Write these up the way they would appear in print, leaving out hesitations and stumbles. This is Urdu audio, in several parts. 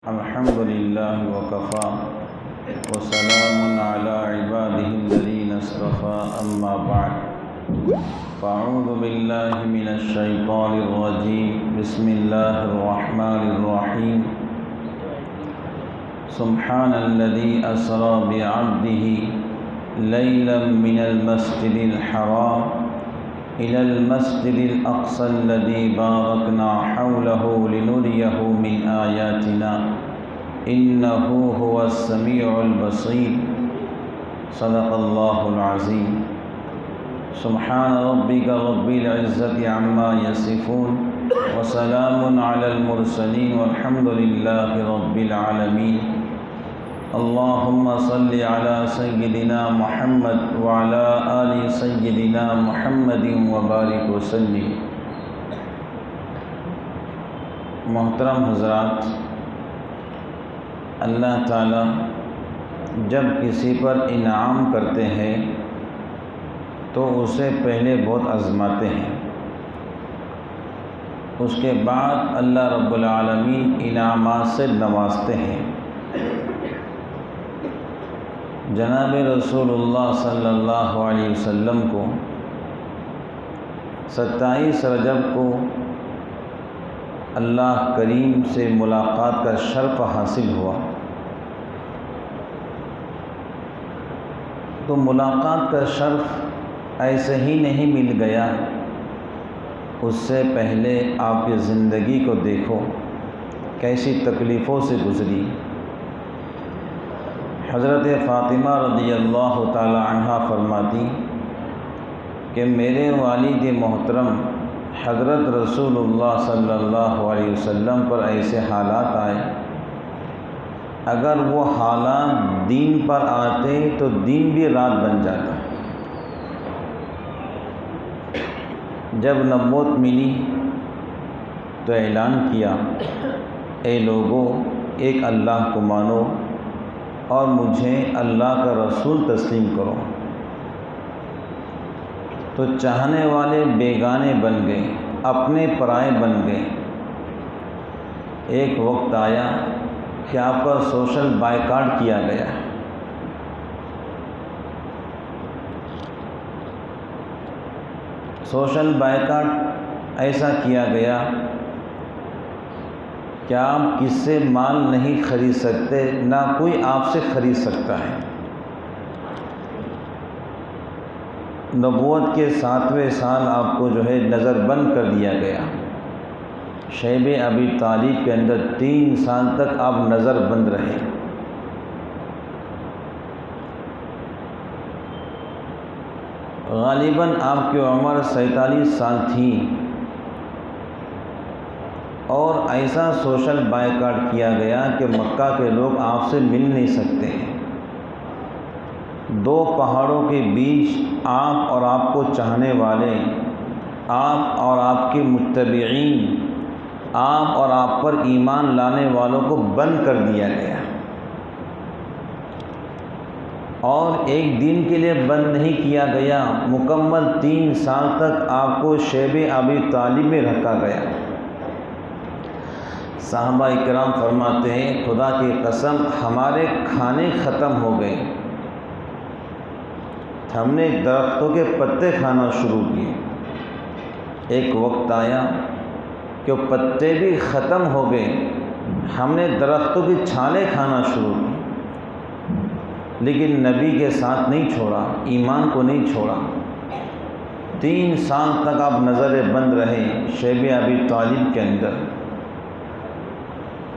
الحمد لله وكفى وسلام على عباده الذين اصطفى أما بعد فأعوذ بالله من الشيطان الرجيم بسم الله الرحمن الرحيم سبحان الذي أسرى بعبده ليلا من المسجد الحرام إلى المسجد الأقصى الذي باركنا حوله لنريه من آياتنا إنه هو السميع البصير صدق الله العظيم سبحان ربك رب العزة عما يصفون وسلام على المرسلين والحمد لله رب العالمين اللهم صل على سيدنا محمد وعلى آل سيدنا محمد وبارك وسلم۔ محترم حضرات، اللہ تعالیٰ جب کسی پر انعام کرتے ہیں تو اسے پہلے بہت آزماتے ہیں، اس کے بعد اللہ رب العالمین انعامات سے نوازتے ہیں۔ جناب رسول اللہ صلی اللہ علیہ وسلم کو 27 رجب کو اللہ کریم سے ملاقات کا شرف حاصل ہوا، تو ملاقات کا شرف ایسے ہی نہیں مل گیا، اس سے پہلے آپ کی زندگی کو دیکھو کیسی تکلیفوں سے گزری۔ حضرت فاطمہ رضی اللہ تعالی عنہا فرماتی کہ میرے والد محترم حضرت رسول اللہ صلی اللہ علیہ وسلم پر ایسے حالات آئے، اگر وہ حالات دین پر آتے تو دین بھی رات بن جاتا۔ جب نبوت ملی تو اعلان کیا، اے لوگو ایک اللہ کو مانو اور مجھے اللہ کا رسول تسلیم کرو۔ تو چاہنے والے بیگانے بن گئے، اپنے پرائے بن گئے۔ ایک وقت آیا کہ آپ کا سوشل بائیکاٹ کیا گیا۔ سوشل بائیکاٹ ایسا کیا گیا کہ آپ کس سے مال نہیں خرید سکتے، نہ کوئی آپ سے خرید سکتا ہے۔ نبوت کے 7ویں سال آپ کو جو ہے نظر بند کر دیا گیا۔ شیب ابی طالب کے اندر 3 سال تک آپ نظر بند رہے۔ غالباً آپ کی عمر 47 سال تھی، اور ایسا سوشل بائیکاٹ کیا گیا کہ مکہ کے لوگ آپ سے مل نہیں سکتے ہیں۔ 2 پہاڑوں کے بیچ آپ اور آپ کو چاہنے والے، آپ اور آپ کے متبعین، آپ اور آپ پر ایمان لانے والوں کو بند کر دیا گیا، اور ایک دن کے لیے بند نہیں کیا گیا، مکمل 3 سال تک آپ کو شیب ابی طالب میں رکھا گیا۔ صحابہ اکرام فرماتے ہیں خدا کی قسم ہمارے کھانے ختم ہو گئے، ہم نے درختوں کے پتے کھانا شروع کیے۔ ایک وقت آیا کہ پتے بھی ختم ہو گئے، ہم نے درختوں کی چھالیں کھانا شروع کی، لیکن نبی کے ساتھ نہیں چھوڑا، ایمان کو نہیں چھوڑا۔ 3 سال تک آپ نظر بند رہے شیب ابی طالب کے اندر۔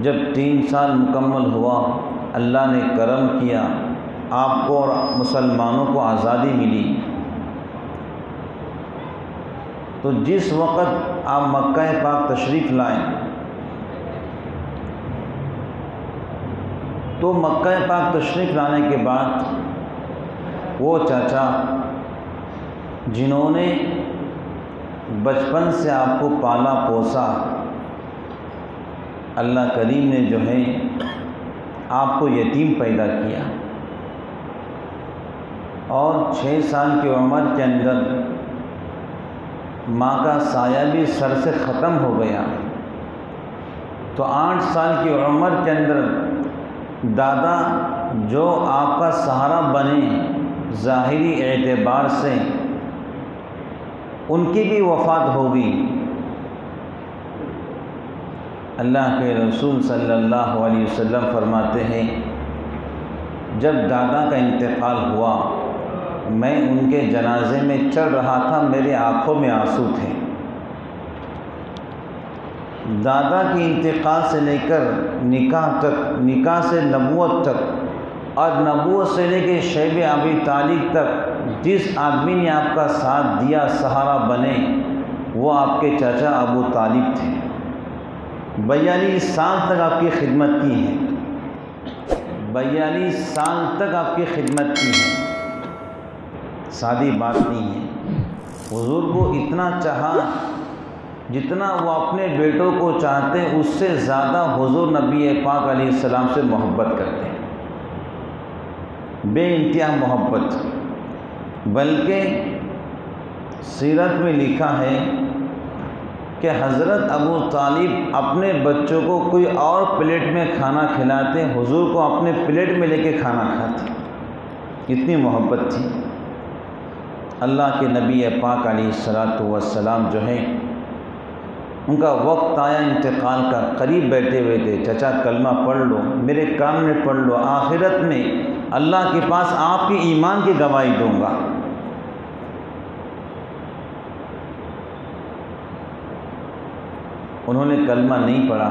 جب 3 سال مکمل ہوا، اللہ نے کرم کیا، آپ کو اور مسلمانوں کو آزادی ملی۔ تو جس وقت آپ مکہ پاک تشریف لائیں تو مکہ پاک تشریف لانے کے بعد وہ چاچا جنہوں نے بچپن سے آپ کو پالا پوسا، اللہ کریم نے جو ہے آپ کو یتیم پیدا کیا، اور 6 سال کی عمر کے اندر ماں کا سایہ بھی سر سے ختم ہو گیا، تو 8 سال کی عمر کے اندر دادا جو آپ کا سہارا بنے ظاہری اعتبار سے، ان کی بھی وفات ہوگی۔ اللہ کے رسول صلی اللہ علیہ وسلم فرماتے ہیں جب دادا کا انتقال ہوا میں ان کے جنازے میں چل رہا تھا، میرے آنکھوں میں آنسو تھے۔ دادا کی انتقال سے لے کر نکاح تک، نکاح سے نبوت تک، اور نبوت سے لے کے شیب ابی طالب تک جس آدمی نے آپ کا ساتھ دیا، سہارا بنے، وہ آپ کے چچا ابو طالب تھے۔ 42 سال تک آپ کی خدمت کی ہے، 42 سال تک آپ کی خدمت کی ہے، سادی بات نہیں ہے۔ حضور کو اتنا چاہا جتنا وہ اپنے بیٹوں کو چاہتے ہیں، اس سے زیادہ حضور نبی پاک علیہ السلام سے محبت کرتے ہیں، بے انتہا محبت۔ بلکہ سیرت میں لکھا ہے کہ حضرت ابو طالب اپنے بچوں کو کوئی اور پلیٹ میں کھانا کھلاتے، حضور کو اپنے پلیٹ میں لے کے کھانا کھاتے، اتنی محبت تھی۔ اللہ کے نبی پاک علیہ السلام جو ہیں، ان کا وقت آیا انتقال کا، قریب بیٹھے ہوئے تھے، چچا کلمہ پڑھ لو، میرے کام میں پڑھ لو، آخرت میں اللہ کے پاس آپ کی ایمان کی گواہی دوں گا۔ انہوں نے کلمہ نہیں پڑھا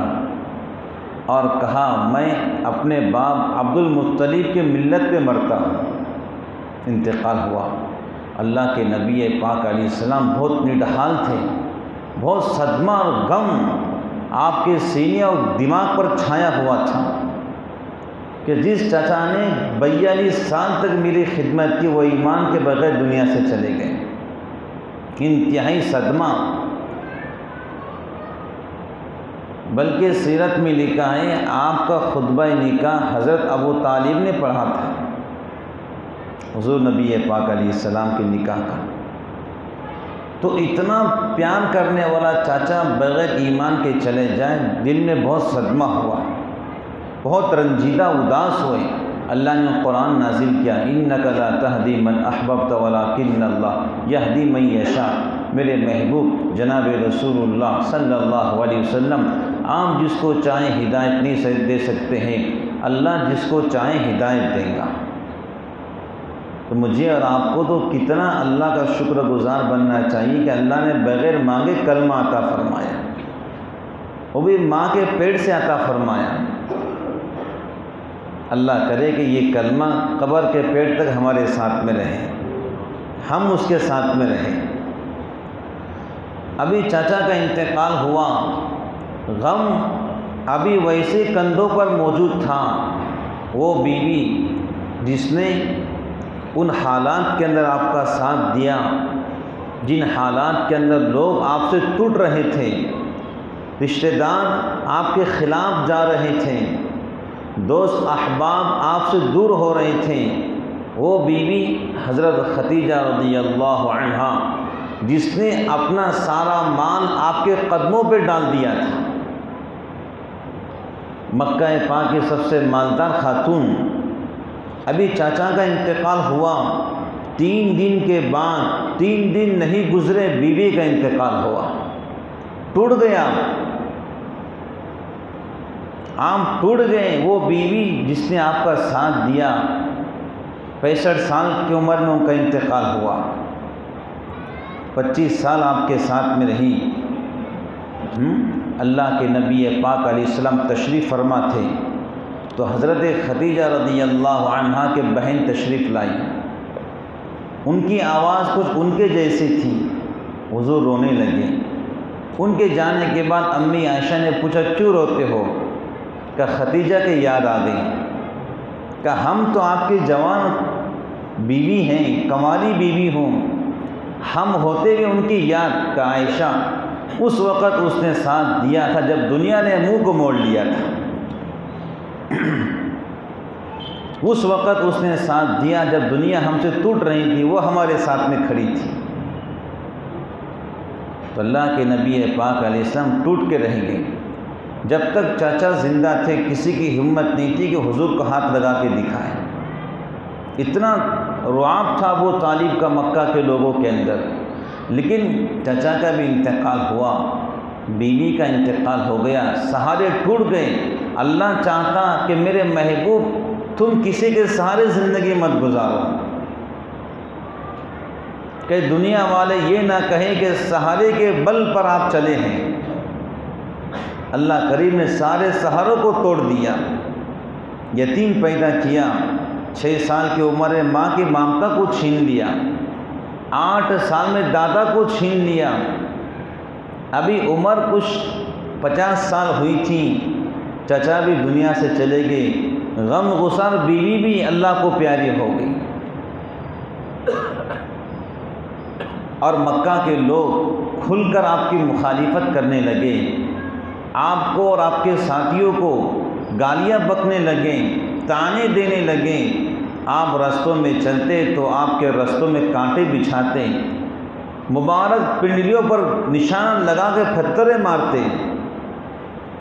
اور کہا میں اپنے باپ عبد المطلب کے ملت پہ مرتا ہوں۔ انتقال ہوا۔ اللہ کے نبی پاک علیہ السلام بہت نڈھال تھے، بہت صدمہ اور غم آپ کے سینے اور دماغ پر چھایا ہوا تھا کہ جس چچا نے 42 سال تک میری خدمت کی، وہ ایمان کے بغیر دنیا سے چلے گئے۔ انتہائی صدمہ۔ بلکہ سیرت میں لکھا ہے آپ کا خطبہ نکاح حضرت ابو طالب نے پڑھا تھا، حضور نبی پاک علیہ السلام کے نکاح کا۔ تو اتنا پیار کرنے والا چاچا بغیر ایمان کے چلے جائیں، دل میں بہت صدمہ ہوا، بہت رنجیدہ اداس ہوئے۔ اللہ نے قرآن نازل کیا، انک لا تہدی من احببت ولکن اللہ یہدی من یشاء۔ میرے محبوب جناب رسول اللہ صلی اللہ علیہ وسلم، آپ جس کو چاہیں ہدایت نہیں دے سکتے ہیں، اللہ جس کو چاہیں ہدایت دے گا۔ تو مجھے اور آپ کو تو کتنا اللہ کا شکر گزار بننا چاہیے کہ اللہ نے بغیر مانگے کلمہ عطا فرمایا، وہ بھی ماں کے پیٹ سے عطا فرمایا۔ اللہ کرے کہ یہ کلمہ قبر کے پیٹ تک ہمارے ساتھ میں رہے، ہم اس کے ساتھ میں رہیں۔ ابھی چاچا کا انتقال ہوا، غم ابھی ویسے کندھوں پر موجود تھا۔ وہ بیوی جس نے ان حالات کے اندر آپ کا ساتھ دیا، جن حالات کے اندر لوگ آپ سے ٹوٹ رہے تھے، رشتہ دار آپ کے خلاف جا رہے تھے، دوست احباب آپ سے دور ہو رہے تھے، وہ بیوی حضرت خدیجہ رضی اللہ عنہا جس نے اپنا سارا مال آپ کے قدموں پہ ڈال دیا تھا، مکہ پاک کی سب سے مالدار خاتون۔ ابھی چاچا کا انتقال ہوا، 3 دن کے بعد، 3 دن نہیں گزرے، بیوی کا انتقال ہوا، ٹوٹ گیا، آپ ٹوٹ گئے۔ وہ بیوی جس نے آپ کا ساتھ دیا، 65 سال کی عمر میں ان کا انتقال ہوا، 25 سال آپ کے ساتھ میں رہی۔ اللہ کے نبی پاک علیہ السلام تشریف فرما تھے تو حضرت خدیجہ رضی اللہ عنہا کے بہن تشریف لائی، ان کی آواز کچھ ان کے جیسی تھی، حضور رونے لگے۔ ان کے جانے کے بعد امی عائشہ نے پوچھا کیوں روتے ہو؟ کہ خدیجہ کے یاد آ گئی، کہ ہم تو آپ کی جوان بیوی ہیں، کنواری بیوی ہوں، ہم ہوتے ہوئے ان کی یاد۔ کہ عائشہ اس وقت اس نے ساتھ دیا تھا جب دنیا نے منہ کو موڑ لیا تھا، اس وقت اس نے ساتھ دیا جب دنیا ہم سے ٹوٹ رہی تھی، وہ ہمارے ساتھ میں کھڑی تھی۔ تو اللہ کے نبی پاک علیہ السلام ٹوٹ کے رہ گئے، جب تک چاچا زندہ تھے کسی کی ہمت نہیں تھی کہ حضور کو ہاتھ لگا کے دکھائے، اتنا رعب تھا ابو طالب کا مکہ کے لوگوں کے اندر۔ لیکن چچا کا بھی انتقال ہوا، بیوی کا انتقال ہو گیا، سہارے ٹوٹ گئے۔ اللہ چاہتا کہ میرے محبوب تم کسی کے سہارے زندگی مت گزارو، کہ دنیا والے یہ نہ کہیں کہ سہارے کے بل پر آپ چلے ہیں۔ اللہ کریم نے سارے سہاروں کو توڑ دیا، یتیم پیدا کیا، 6 سال کی عمر میں ماں کی ممتا کو چھین لیا، 8 سال میں دادا کو چھین لیا، ابھی عمر کچھ 50 سال ہوئی تھی، چچا بھی دنیا سے چلے گئے، غم غصہ بیوی بھی اللہ کو پیاری ہو گئی۔ اور مکہ کے لوگ کھل کر آپ کی مخالفت کرنے لگے، آپ کو اور آپ کے ساتھیوں کو گالیاں بکنے لگے، تانے دینے لگے۔ آپ رستوں میں چلتے تو آپ کے رستوں میں کانٹے بچھاتے، مبارک پنڈلیوں پر نشان لگا کے پتھریں مارتے،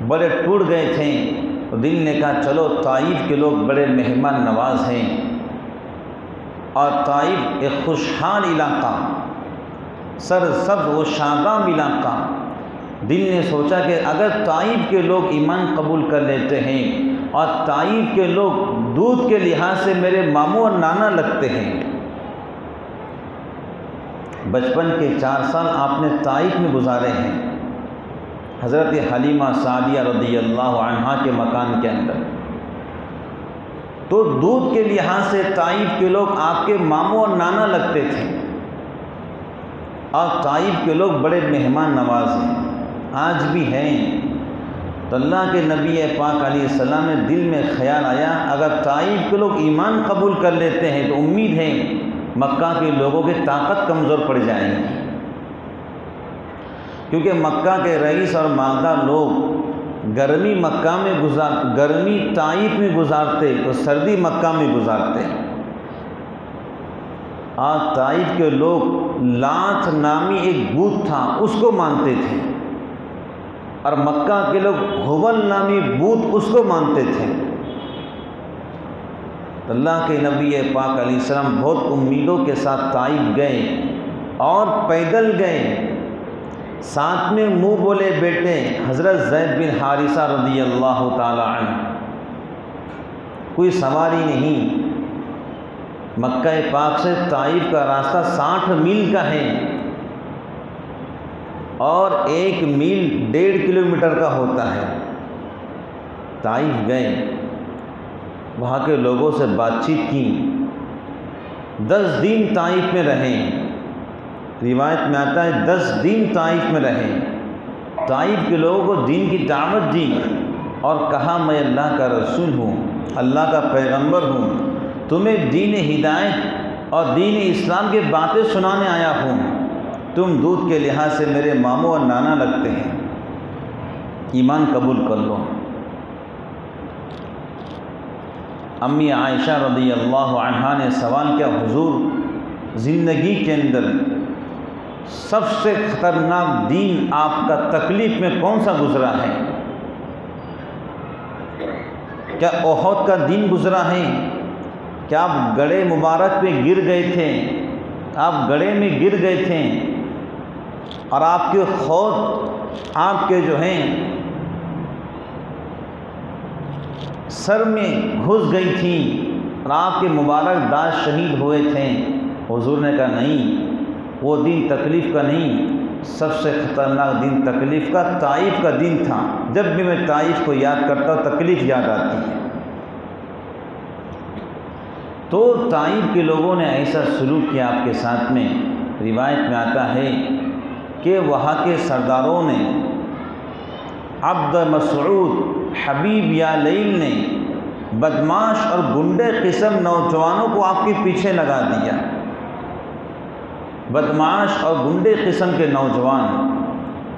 بڑے ٹوٹ گئے تھے۔ تو دل نے کہا چلو طائف کے لوگ بڑے مہمان نواز ہیں، اور طائف ایک خوشحال علاقہ، سرسبز و شاداب علاقہ۔ دل نے سوچا کہ اگر طائف کے لوگ ایمان قبول کر لیتے ہیں، اور طائف کے لوگ دودھ کے لحاظ سے میرے ماموں اور نانا لگتے ہیں۔ بچپن کے 4 سال آپ نے طائف میں گزارے ہیں، حضرت حلیمہ سعدیہ رضی اللہ عنہا کے مکان کے اندر۔ تو دودھ کے لحاظ سے طائف کے لوگ آپ کے ماموں اور نانا لگتے تھے، اور طائف کے لوگ بڑے مہمان نواز ہیں، آج بھی ہیں۔ تو اللہ کے نبی پاک علیہ السلام نے دل میں خیال آیا اگر طائف کے لوگ ایمان قبول کر لیتے ہیں تو امید ہے مکہ کے لوگوں کی طاقت کمزور پڑ جائیں گی، کیونکہ مکہ کے رئیس اور مالدار لوگ گرمی گرمی طائف میں گزارتے تو سردی مکہ میں گزارتے۔ آج طائف کے لوگ لات نامی ایک بت تھا اس کو مانتے تھے، اور مکہ کے لوگ حبل نامی بت اس کو مانتے تھے۔ اللہ کے نبی پاک علیہ السلام بہت امیدوں کے ساتھ طائف گئے، اور پیدل گئے۔ ساتھ میں منہ بولے بیٹے حضرت زید بن حارثہ رضی اللہ تعالی عنہ، کوئی سواری نہیں۔ مکہ پاک سے طائف کا راستہ 60 میل کا ہے، اور 1 میل 1.5 کلومیٹر کا ہوتا ہے۔ طائف گئے، وہاں کے لوگوں سے بات چیت کی، 10 دن طائف میں رہے۔ روایت میں آتا ہے 10 دن طائف میں رہے، طائف کے لوگوں کو دین کی دعوت دی، اور کہا میں اللہ کا رسول ہوں، اللہ کا پیغمبر ہوں، تمہیں دین ہدایت اور دین اسلام کی باتیں سنانے آیا ہوں، تم دودھ کے لحاظ سے میرے ماموں اور نانا لگتے ہیں، ایمان قبول کر لو۔ امی عائشہ رضی اللہ عنہا نے سوال کیا حضور زندگی کے اندر سب سے خطرناک دن آپ کا تکلیف میں کون سا گزرا ہے؟ کیا احد کا دن گزرا ہے؟ کیا آپ گڑھے مبارک پہ گر گئے تھے؟ آپ گڑھے میں گر گئے تھے اور آپ کے خود آپ کے جو ہیں سر میں گھس گئی تھی اور آپ کے مبارک دانت شہید ہوئے تھے؟ حضور نے کہا نہیں، وہ دن تکلیف کا نہیں، سب سے خطرناک دن تکلیف کا طائف کا دن تھا۔ جب بھی میں طائف کو یاد کرتا ہوں تکلیف یاد آتی ہے۔ تو طائف کے لوگوں نے ایسا سلوک کیا آپ کے ساتھ میں۔ روایت میں آتا ہے کہ وہاں کے سرداروں نے، عبد مسعود، حبیب یا لیل نے بدماش اور گنڈے قسم نوجوانوں کو آپ کے پیچھے لگا دیا۔ بدماش اور گنڈے قسم کے نوجوان،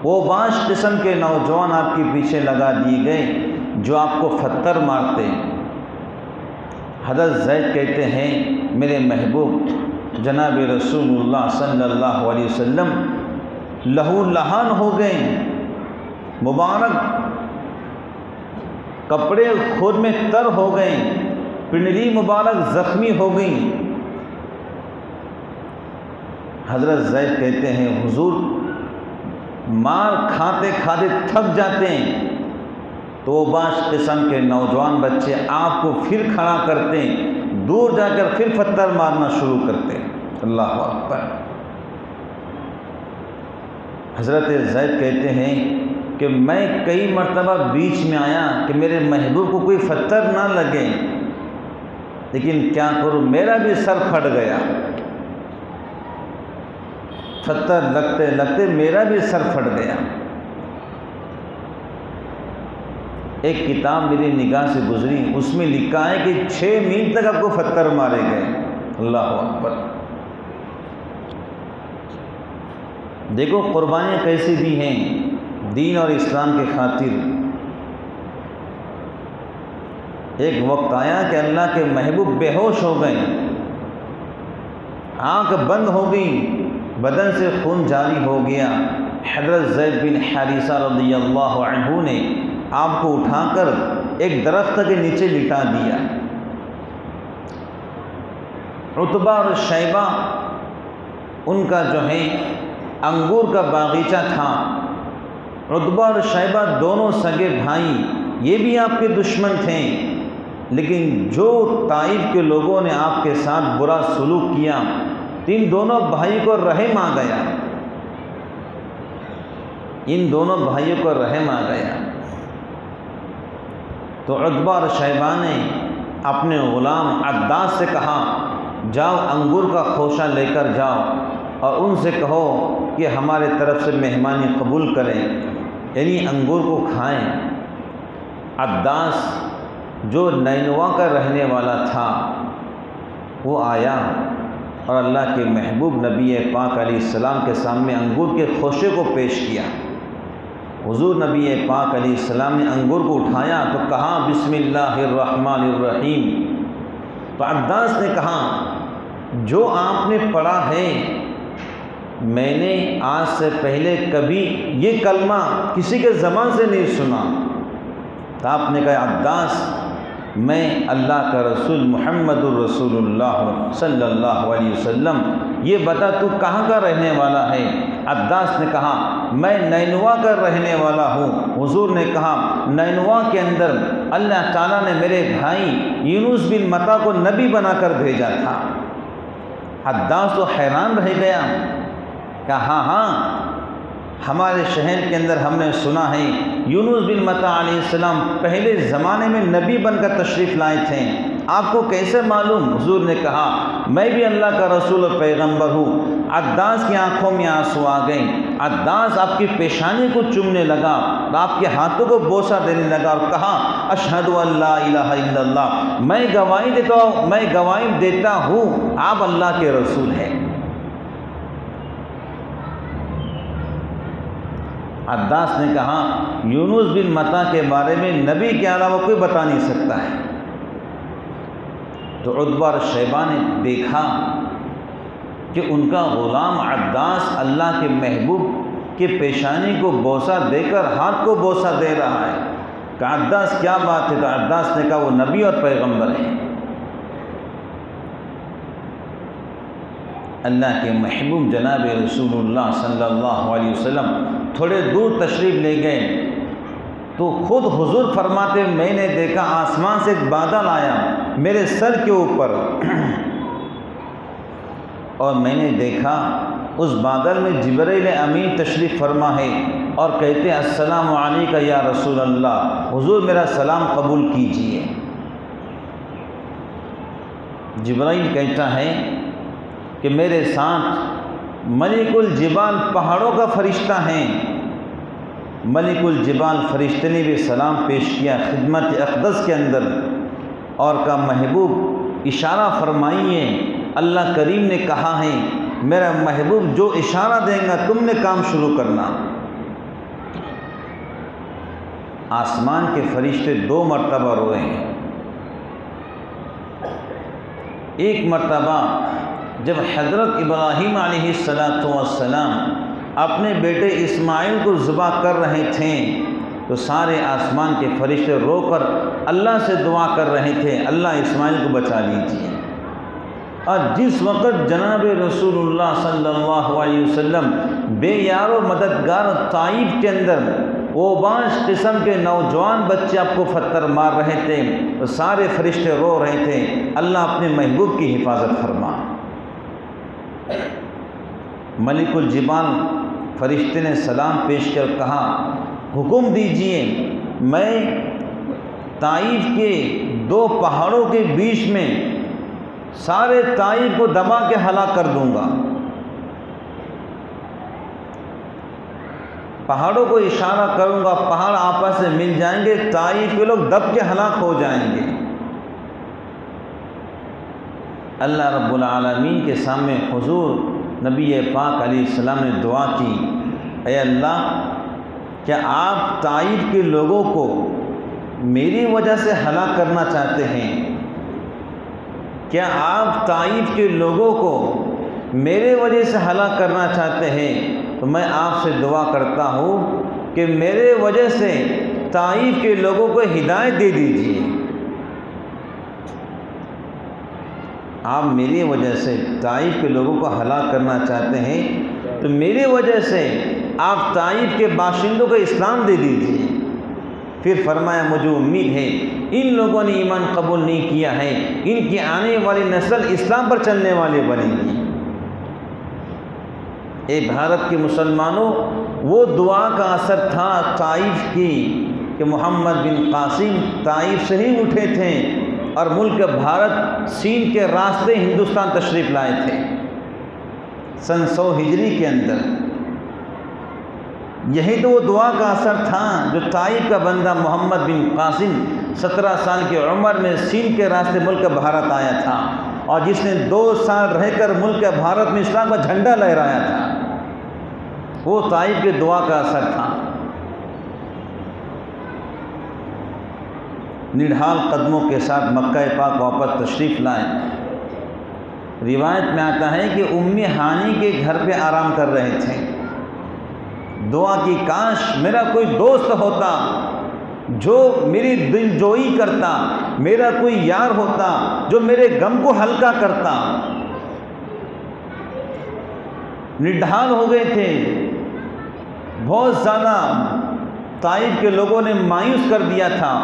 وہ باش قسم کے نوجوان آپ کے پیچھے لگا دیے گئے جو آپ کو پتھر مارتے۔ حضرت زید کہتے ہیں میرے محبوب جناب رسول اللہ صلی اللہ علیہ وسلم لہو لہان ہو گئے، مبارک کپڑے خود میں تر ہو گئے، پنڈلی مبارک زخمی ہو گئی۔ حضرت زید کہتے ہیں حضور مار کھاتے کھاتے تھک جاتے ہیں تو وہ بعض قسم کے نوجوان بچے آپ کو پھر کھڑا کرتے ہیں، دور جا کر پھر پتھر مارنا شروع کرتے ہیں۔ اللہ اکبر۔ حضرت زید کہتے ہیں کہ میں کئی مرتبہ بیچ میں آیا کہ میرے محبوب کو کوئی پتھر نہ لگے، لیکن کیا کروں میرا بھی سر پھٹ گیا، پتھر لگتے لگتے میرا بھی سر پھٹ گیا۔ ایک کتاب میری نگاہ سے گزری، اس میں لکھا ہے کہ 6 میل تک آپ کو پتھر مارے گئے۔ اللہ اکبر۔ دیکھو قربانیاں کیسی دی ہیں دین اور اسلام کی خاطر۔ ایک وقت آیا کہ اللہ کے محبوب بے ہوش ہو گئے، آنکھ بند ہو گئی، بدن سے خون جاری ہو گیا۔ حضرت زید بن حارثہ رضی اللہ عنہ نے آپ کو اٹھا کر ایک درخت کے نیچے لٹا دیا۔ عتبہ اور شیبہ ان کا جو ہے انگور کا باغیچہ تھا۔ عتبہ اور شیبہ دونوں سگے بھائی، یہ بھی آپ کے دشمن تھے، لیکن جو طائف کے لوگوں نے آپ کے ساتھ برا سلوک کیا، ان دونوں بھائی کو رحم آ گیا، ان دونوں بھائیوں کو رحم آ گیا۔ تو عتبہ اور شیبہ نے اپنے غلام عداس سے کہا جاؤ انگور کا خوشہ لے کر جاؤ اور ان سے کہو کہ ہمارے طرف سے مہمانی قبول کریں، یعنی انگور کو کھائیں۔ عداس جو نینوا کا رہنے والا تھا وہ آیا اور اللہ کے محبوب نبی پاک علیہ السلام کے سامنے انگور کے خوشے کو پیش کیا۔ حضور نبی پاک علیہ السلام نے انگور کو اٹھایا تو کہا بسم اللہ الرحمن الرحیم۔ تو عداس نے کہا جو آپ نے پڑھا ہے میں نے آج سے پہلے کبھی یہ کلمہ کسی کے زبان سے نہیں سنا۔ تو آپ نے کہا عداس میں اللہ کا رسول محمد الرسول اللہ صلی اللہ علیہ وسلم، یہ بتا تو کہاں کا رہنے والا ہے؟ عداس نے کہا میں نینوا کا رہنے والا ہوں۔ حضور نے کہا نینوا کے اندر اللہ تعالیٰ نے میرے بھائی یونس بن متی کو نبی بنا کر بھیجا تھا۔ عداس تو حیران رہ گیا، کہا ہاں ہمارے شہر کے اندر ہم نے سنا ہے یونس بن متی علیہ السلام پہلے زمانے میں نبی بن کر تشریف لائے تھے، آپ کو کیسے معلوم؟ حضور نے کہا میں بھی اللہ کا رسول و پیغمبر ہوں۔ عداس کی آنکھوں میں آنسو آ گئے، عداس آپ کی پیشانی کو چومنے لگا اور آپ کے ہاتھوں کو بوسہ دینے لگا اور کہا اشہد ان لا الہ الا اللہ، میں گواہی دیتا ہوں آپ اللہ کے رسول ہیں۔ عداس نے کہا یونس بن متی کے بارے میں نبی کے علاوہ کوئی بتا نہیں سکتا ہے۔ تو عتبہ اور شیبہ نے دیکھا کہ ان کا غلام عداس اللہ کے محبوب کے پیشانی کو بوسہ دے کر ہاتھ کو بوسہ دے رہا ہے، کہ عداس کیا بات ہے؟ تو عداس نے کہا وہ نبی اور پیغمبر ہیں۔ اللہ کے محبوب جناب رسول اللہ صلی اللہ علیہ وسلم تھوڑے دور تشریف لے گئے تو خود حضور فرماتے میں نے دیکھا آسمان سے ایک بادل آیا میرے سر کے اوپر، اور میں نے دیکھا اس بادل میں جبرائیل امین تشریف فرما ہے اور کہتے ہیں السلام علیکہ یا رسول اللہ، حضور میرا سلام قبول کیجئے۔ جبرائیل کہتا ہے کہ میرے ساتھ ملک الجبال پہاڑوں کا فرشتہ ہیں۔ ملک الجبال فرشتے نے بھی سلام پیش کیا خدمت اقدس کے اندر اور کہا محبوب اشارہ فرمائیے، اللہ کریم نے کہا ہے میرا محبوب جو اشارہ دیں گا تم نے کام شروع کرنا۔ آسمان کے فرشتے 2 مرتبہ روئے ہیں۔ ایک مرتبہ جب حضرت ابراہیم علیہ السلام اپنے بیٹے اسماعیل کو ذبح کر رہے تھے تو سارے آسمان کے فرشتے رو کر اللہ سے دعا کر رہے تھے، اللہ اسماعیل کو بچا لیجیے۔ اور جس وقت جناب رسول اللہ صلی اللہ علیہ وسلم بے یار و مددگار طائف کے اندر اوباش قسم کے نوجوان بچے آپ کو پتھر مار رہے تھے، تو سارے فرشتے رو رہے تھے، اللہ اپنے محبوب کی حفاظت فرما۔ ملک الجبال فرشتے نے سلام پیش کر کہا، حکم دیجئے میں طائف کے 2 پہاڑوں کے بیچ میں سارے طائف کو دبا کے ہلاک کر دوں گا۔ پہاڑوں کو اشارہ کروں گا، پہاڑ آپس میں مل جائیں گے، طائف کے لوگ دب کے ہلاک ہو جائیں گے۔ اللہ رب العالمین کے سامنے حضور نبی پاک علیہ السلام نے دعا کی، اے اللہ کیا آپ طائف کے لوگوں کو میری وجہ سے ہلاک کرنا چاہتے ہیں؟ کیا آپ طائف کے لوگوں کو میرے وجہ سے ہلاک کرنا چاہتے ہیں؟ تو میں آپ سے دعا کرتا ہوں کہ میرے وجہ سے طائف کے لوگوں کو ہدایت دے دیجیے۔ آپ میری وجہ سے طائف کے لوگوں کو ہلاک کرنا چاہتے ہیں تو میری وجہ سے آپ طائف کے باشندوں کو اسلام دے دیجیے۔ پھر فرمایا مجھے امید ہے ان لوگوں نے ایمان قبول نہیں کیا ہے، ان کی آنے والی نسل اسلام پر چلنے والے بنے گی۔ اے بھارت کے مسلمانوں، وہ دعا کا اثر تھا طائف کی کہ محمد بن قاسم طائف سے ہی اٹھے تھے اور ملک بھارت سین کے راستے ہندوستان تشریف لائے تھے سن 100 ہجری کے اندر۔ یہی تو وہ دعا کا اثر تھا جو طائف کا بندہ محمد بن قاسم 17 سال کی عمر میں سین کے راستے ملک بھارت آیا تھا، اور جس نے 2 سال رہ کر ملک بھارت میں اسلام کا جھنڈا لہرایا تھا، وہ طائف کے دعا کا اثر تھا۔ نڈھال قدموں کے ساتھ مکہ پاک واپس تشریف لائے۔ روایت میں آتا ہے کہ ام ہانی کے گھر پہ آرام کر رہے تھے، دعا کی کاش میرا کوئی دوست ہوتا جو میری دل جوئی کرتا، میرا کوئی یار ہوتا جو میرے غم کو ہلکا کرتا۔ نڈھال ہو گئے تھے، بہت زیادہ طائف کے لوگوں نے مایوس کر دیا تھا،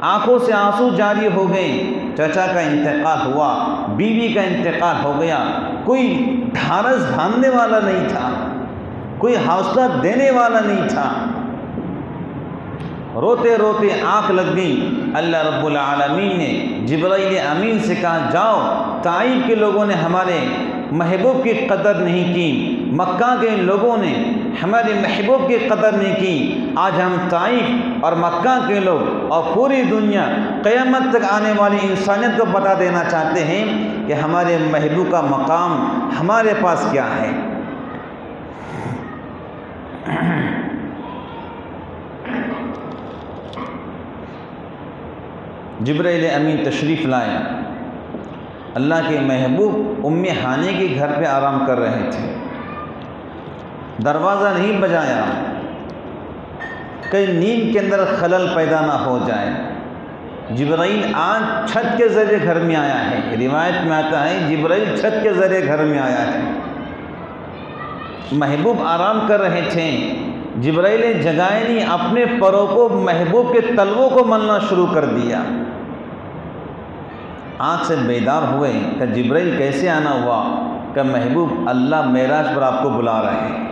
آنکھوں سے آنسو جاری ہو گئے۔ چچا کا انتقال ہوا، بیوی کا انتقال ہو گیا، کوئی ڈھارس باندھنے والا نہیں تھا، کوئی حوصلہ دینے والا نہیں تھا۔ روتے روتے آنکھ لگ گئی۔ اللہ رب العالمین نے جبرائیل امین سے کہا جاؤ، طائف کے لوگوں نے ہمارے محبوب کی قدر نہیں کی، مکہ کے لوگوں نے ہمارے محبوب کی قدر نہیں کی، آج ہم طائف اور مکہ کے لوگ اور پوری دنیا قیامت تک آنے والی انسانیت کو بتا دینا چاہتے ہیں کہ ہمارے محبوب کا مقام ہمارے پاس کیا ہے۔ جبرائیل امین تشریف لائے، اللہ کے محبوب ام ہانی کے گھر پہ آرام کر رہے تھے۔ دروازہ نہیں بجایا کہ نیند کے اندر خلل پیدا نہ ہو جائے۔ جبرائیل آج چھت کے ذریعے گھر میں آیا ہے، روایت میں آتا ہے جبرائیل چھت کے ذریعے گھر میں آیا ہے۔ محبوب آرام کر رہے تھے، جبرائیل نے جگائے نہیں، اپنے پروں کو محبوب کے تلووں کو ملنا شروع کر دیا۔ آنکھ سے بیدار ہوئے کہ جبرائیل کیسے آنا ہوا؟ کہ محبوب اللہ معراج پر آپ کو بلا رہے ہیں۔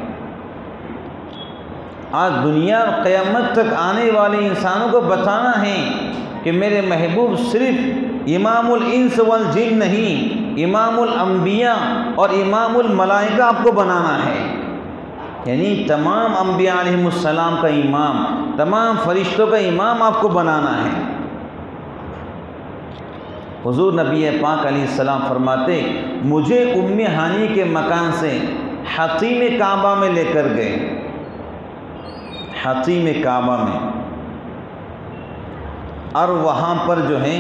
آج دنیا اور قیامت تک آنے والے انسانوں کو بتانا ہے کہ میرے محبوب صرف امام الانس والجن نہیں، امام الانبیاء اور امام الملائکہ آپ کو بنانا ہے، یعنی تمام انبیاء علیہ السلام کا امام، تمام فرشتوں کا امام آپ کو بنانا ہے۔ حضور نبی پاک علیہ السلام فرماتے مجھے ام ہانی کے مکان سے حطیم کعبہ میں لے کر گئے، حطیم کعبہ میں، اور وہاں پر جو ہے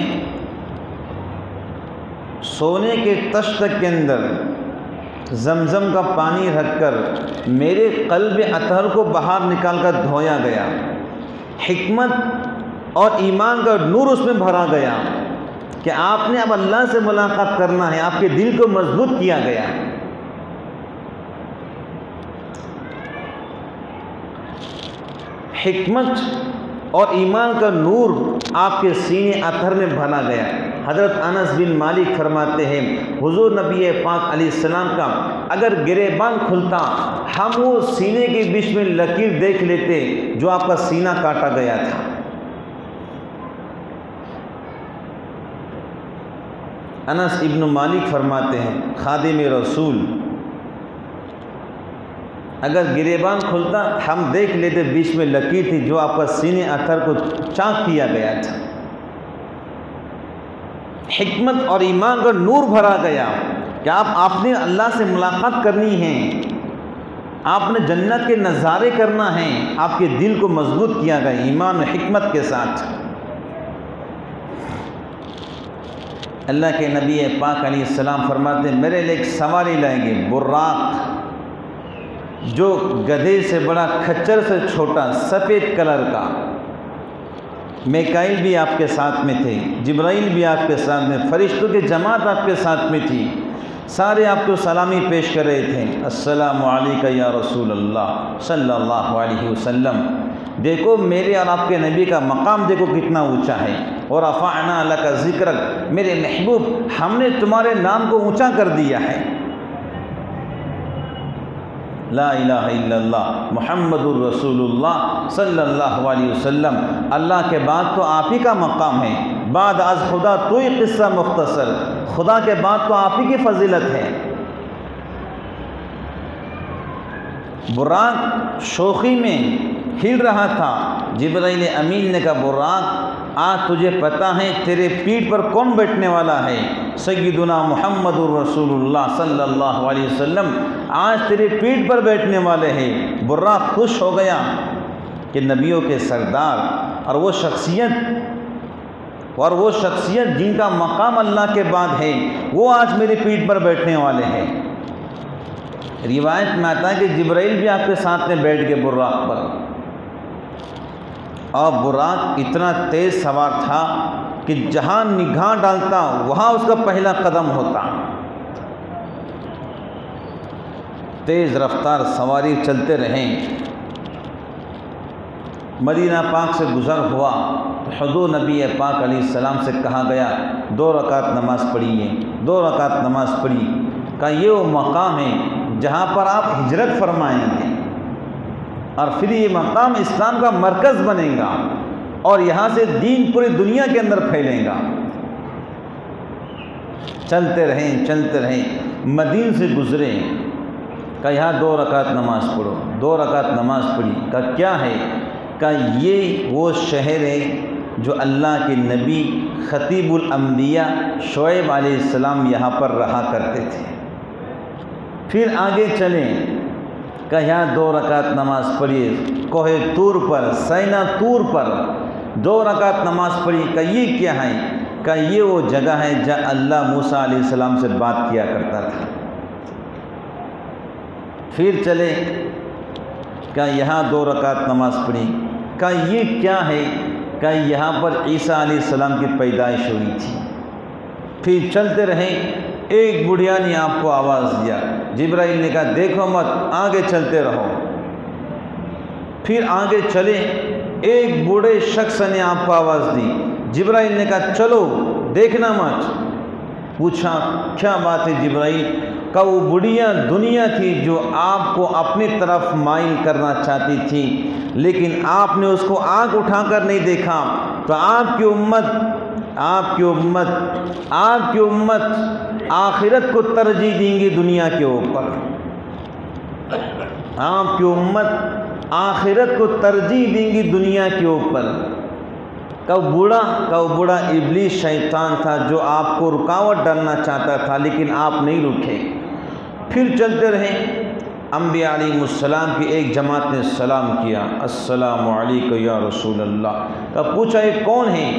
سونے کے تشت کے اندر زمزم کا پانی رکھ کر میرے قلب اطہر کو باہر نکال کر دھویا گیا۔ حکمت اور ایمان کا نور اس میں بھرا گیا کہ آپ نے اب اللہ سے ملاقات کرنا ہے، آپ کے دل کو مضبوط کیا گیا۔ حکمت اور ایمان کا نور آپ کے سینے اطہر میں بھرا گیا۔ حضرت انس بن مالک فرماتے ہیں حضور نبی پاک علیہ السلام کا اگر گریبان کھلتا ہم وہ سینے کے بیچ میں لکیر دیکھ لیتے جو آپ کا سینہ کاٹا گیا تھا۔ انس ابن مالک فرماتے ہیں خادم رسول اگر گریبان کھلتا ہم دیکھ لیتے بیچ میں لکیر تھی جو آپ کا سینے اطہر کو چاک کیا گیا تھا۔ حکمت اور ایمان کا نور بھرا گیا کہ آپ نے اللہ سے ملاقات کرنی ہے، آپ نے جنت کے نظارے کرنا ہے، آپ کے دل کو مضبوط کیا گیا ایمان و حکمت کے ساتھ۔ اللہ کے نبی پاک علیہ السلام فرماتے ہیں میرے لیے ایک سواری لائیں گے، براق، جو گدھے سے بڑا، کھچر سے چھوٹا، سفید کلر کا۔ میکائیل بھی آپ کے ساتھ میں تھے، جبرائیل بھی آپ کے ساتھ میں، فرشتوں کی جماعت آپ کے ساتھ میں تھی، سارے آپ کو سلامی پیش کر رہے تھے، السلام علیکہ یا رسول اللہ صلی اللہ علیہ وسلم۔ دیکھو میرے اور آپ کے نبی کا مقام دیکھو کتنا اونچا ہے، اور رفعنا لک ذکرک، میرے محبوب ہم نے تمہارے نام کو اونچا کر دیا ہے۔ لا الہ الا اللہ محمد الرسول اللہ صلی اللہ علیہ وسلم، اللہ کے بعد تو آپ ہی کا مقام ہے، بعد از خدا تو ہی قصہ مختصر، خدا کے بعد تو آپ ہی کی فضیلت ہے۔ براق شوخی میں ہل رہا تھا، جبرائیل امین نے کہا براق آج تجھے پتہ ہے تیرے پیٹھ پر کون بیٹھنے والا ہے؟ سیدنا محمد الرسول اللہ صلی اللہ علیہ وسلم آج تیرے پیٹھ پر بیٹھنے والے ہیں۔ براق خوش ہو گیا کہ نبیوں کے سردار اور وہ شخصیت جن کا مقام اللہ کے بعد ہے وہ آج میری پیٹھ پر بیٹھنے والے ہیں۔ روایت میں آتا ہے کہ جبرائیل بھی آپ کے ساتھ میں بیٹھ گئے براق پر، اور براق اتنا تیز سوار تھا کہ جہاں نگاہ ڈالتا وہاں اس کا پہلا قدم ہوتا۔ تیز رفتار سواری چلتے رہیں، مدینہ پاک سے گزر ہوا تو حضور نبی پاک علیہ السلام سے کہا گیا 2 رکعت نماز پڑھیے، 2 رکعت نماز پڑھی۔ کہ یہ وہ مقام ہے جہاں پر آپ ہجرت فرمائیں گے، اور پھر یہ مقام اسلام کا مرکز بنے گا اور یہاں سے دین پوری دنیا کے اندر پھیلے گا۔ چلتے رہیں مدین سے گزرے، کہ یہاں 2 رکعت نماز پڑھو، 2 رکعت نماز پڑھی۔ کہ کیا ہے؟ کہ یہ وہ شہر ہے جو اللہ کے نبی خطیب الانبیاء شعیب علیہ السلام یہاں پر رہا کرتے تھے۔ پھر آگے چلیں کہ یہاں 2 رکعت نماز پڑھیے، کوہ طور پر، سینا طور پر 2 رکعت نماز پڑھی۔ کہ یہ کیا ہے؟ کہ یہ وہ جگہ ہے جہاں اللہ موسیٰ علیہ السلام سے بات کیا کرتا تھا۔ پھر چلے کہ یہاں 2 رکعت نماز پڑھی۔ کہ یہ کیا ہے؟ کہ یہاں پر عیسیٰ علیہ السلام کی پیدائش ہوئی تھی۔ پھر چلتے رہیں، ایک بڑھیا نے آپ کو آواز دیا، جبرائیل نے کہا دیکھو مت، آگے چلتے رہو۔ پھر آگے چلے، ایک بوڑھے شخص نے آپ کو آواز دی، جبرائیل نے کہا چلو دیکھنا مت۔ پوچھا کیا بات ہے جبرائیل؟ کہ وہ بڑھیا دنیا تھی جو آپ کو اپنی طرف مائل کرنا چاہتی تھی، لیکن آپ نے اس کو آنکھ اٹھا کر نہیں دیکھا، تو آپ کی امت آخرت کو ترجیح دیں گی دنیا کے اوپر۔ آپ کی امت آخرت کو ترجیح دیں گی دنیا کے اوپر۔ کہ وہ بوڑھا ابلیس شیطان تھا جو آپ کو رکاوٹ ڈالنا چاہتا تھا، لیکن آپ نہیں رکے۔ پھر چلتے رہے، انبیاء علیہ السلام کی ایک جماعت نے سلام کیا، السلام علیکم یا رسول اللہ۔ کہ پوچھا یہ کون ہے؟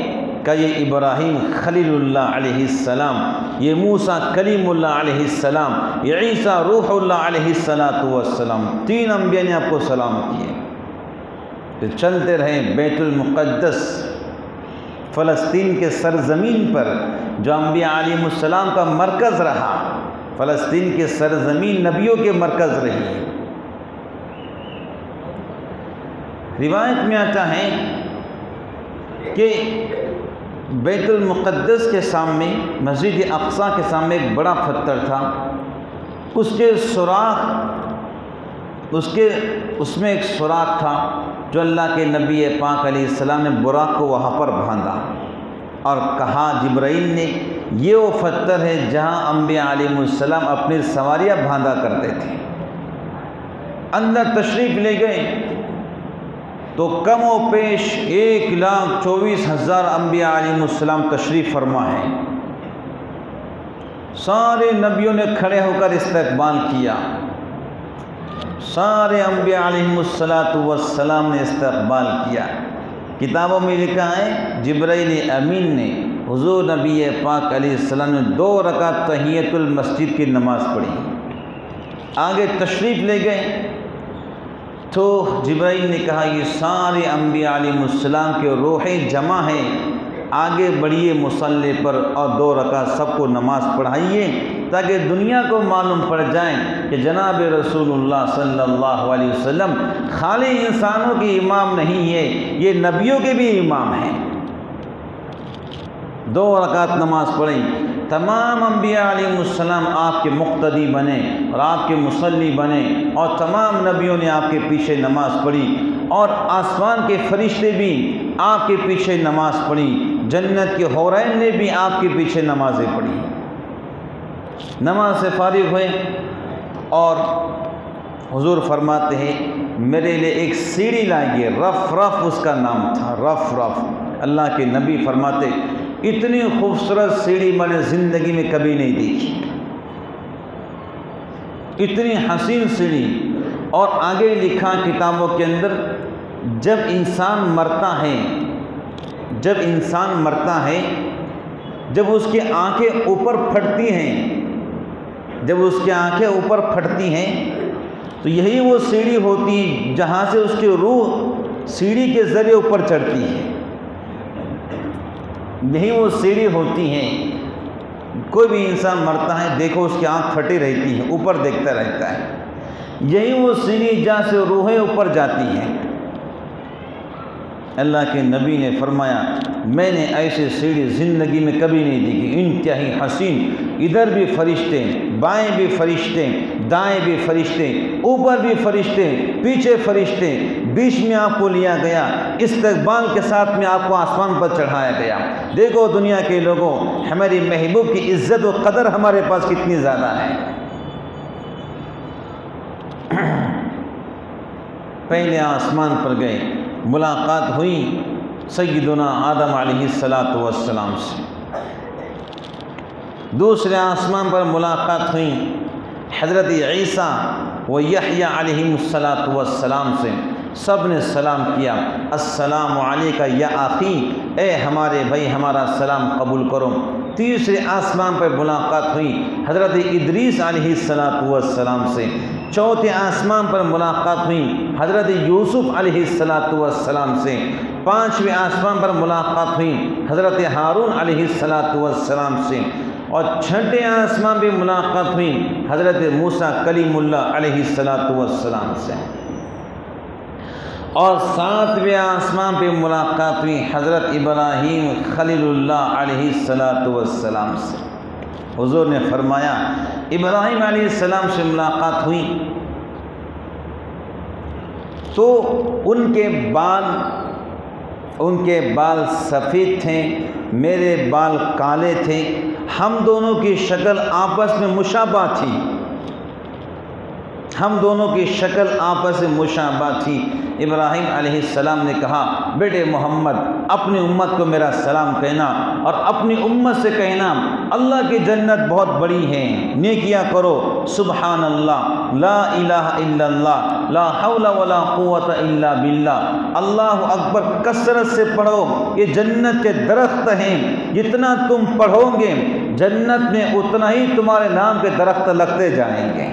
کہ یہ ابراہیم خلیل اللہ علیہ السلام، یہ موسیٰ کلیم اللہ علیہ السلام، یہ عیسیٰ روح اللہ علیہ السلام، 3 انبیاء نے آپ کو سلام کیے۔ پھر چلتے رہے بیت المقدس، فلسطین کے سرزمین پر جو انبیاء علیہ السلام کا مرکز رہا، فلسطین کے سرزمین نبیوں کے مرکز رہی۔ روایت میں آتا ہے کہ بیت المقدس کے سامنے، مسجد اقصیٰ کے سامنے ایک بڑا پتھر تھا، اس کے سوراخ، اس میں ایک سوراخ تھا جو اللہ کے نبی پاک علیہ السلام نے براق کو وہاں پر باندھا اور کہا جبرائیل نے، یہ وہ پتھر ہے جہاں انبیاء علیہ السلام اپنی سواریاں باندھا کرتے تھے۔ اندر تشریف لے گئے تو کم و پیش 1,24,000 انبیاء علیہ السلام تشریف فرما ہے۔ سارے نبیوں نے کھڑے ہو کر استقبال کیا، سارے انبیاء علیہ السلام نے استقبال کیا۔ کتابوں میں لکھا ہے جبرائیل امین نے حضور نبی پاک علیہ السلام نے 2 رکعت تحیۃ المسجد کی نماز پڑھی۔ آگے تشریف لے گئے تو جبرائیل نے کہا یہ سارے انبیاء علیہ السلام کے روحیں جمع ہیں، آگے بڑھیے مصلی پر اور 2 رکعت سب کو نماز پڑھائیے تاکہ دنیا کو معلوم پڑ جائے کہ جناب رسول اللہ صلی اللہ علیہ وسلم خالی انسانوں کے امام نہیں ہے، یہ نبیوں کے بھی امام ہیں۔ 2 رکعت نماز پڑھی، تمام انبیاء علیہ السلام آپ کے مقتدی بنے اور آپ کے مصلی بنے، اور تمام نبیوں نے آپ کے پیچھے نماز پڑھی، اور آسمان کے فرشتے بھی آپ کے پیچھے نماز پڑھی، جنت کے حورین نے بھی آپ کے پیچھے نمازیں پڑھی۔ نماز سے فارغ ہوئے اور حضور فرماتے ہیں میرے لیے ایک سیڑھی لائیے، رف رف اس کا نام تھا، رف رف۔ اللہ کے نبی فرماتے اتنی خوبصورت سیڑھی میں نے زندگی میں کبھی نہیں دیکھی، اتنی حسین سیڑھی۔ اور آگے لکھا کتابوں کے اندر جب انسان مرتا ہے، جب اس کی آنکھیں اوپر پھٹتی ہیں، تو یہی وہ سیڑھی ہوتی ہے جہاں سے اس کی روح سیڑھی کے ذریعے اوپر چڑھتی ہے، یہی وہ سیڑھی ہوتی ہے۔ کوئی بھی انسان مرتا ہے دیکھو اس کی آنکھ پھٹی رہتی ہے، اوپر دیکھتا رہتا ہے، یہی وہ سیڑھی جہاں سے روحیں اوپر جاتی ہیں۔ اللہ کے نبی نے فرمایا میں نے ایسے سیڑھی زندگی میں کبھی نہیں دیکھی، انتہائی حسین، ادھر بھی فرشتے، بائیں بھی فرشتے، دائیں بھی فرشتے، اوپر بھی فرشتے، پیچھے فرشتے، بیچ میں آپ کو لیا گیا، استقبال کے ساتھ میں آپ کو آسمان پر چڑھایا گیا۔ دیکھو دنیا کے لوگوں، ہماری محبوب کی عزت و قدر ہمارے پاس کتنی زیادہ ہے۔ پہلے آسمان پر گئے، ملاقات ہوئی سیدنا آدم علیہ السلام سے، دوسرے آسمان پر ملاقات ہوئی حضرت عیسیٰ و یحییٰ علیہ السلام سے، سب نے سلام کیا، السلام علیکہ یا اخی، اے ہمارے بھائی ہمارا سلام قبول کرو۔ تیسرے آسمان پر ملاقات ہوئی حضرت ادریس علیہ السلام سے، چوتھے آسمان پر ملاقات ہوئی حضرت یوسف علیہ السلام سے، پانچویں آسمان پر ملاقات ہوئی حضرت ہارون علیہ السلام سے، اور چھٹے آسمان پہ ملاقات ہوئی حضرت موسیٰ کلیم اللہ علیہ السلام سے، اور ساتویں آسمان پہ ملاقات ہوئی حضرت ابراہیم خلیل اللہ علیہ السلام سے۔ حضور نے فرمایا ابراہیم علیہ السلام سے ملاقات ہوئی تو ان کے بال سفید تھے، میرے بال کالے تھے، ہم دونوں کی شکل آپس میں مشابہ تھی، ابراہیم علیہ السلام نے کہا بیٹے محمد اپنی امت کو میرا سلام کہنا، اور اپنی امت سے کہنا اللہ کی جنت بہت بڑی ہے، نیکیاں کرو، سبحان اللہ، لا الہ الا اللہ، لا حول ولا قوت الا باللہ، اللہ اکبر کثرت سے پڑھو، یہ جنت کے درخت ہیں، جتنا تم پڑھو گے جنت میں اتنا ہی تمہارے نام کے درخت لگتے جائیں گے۔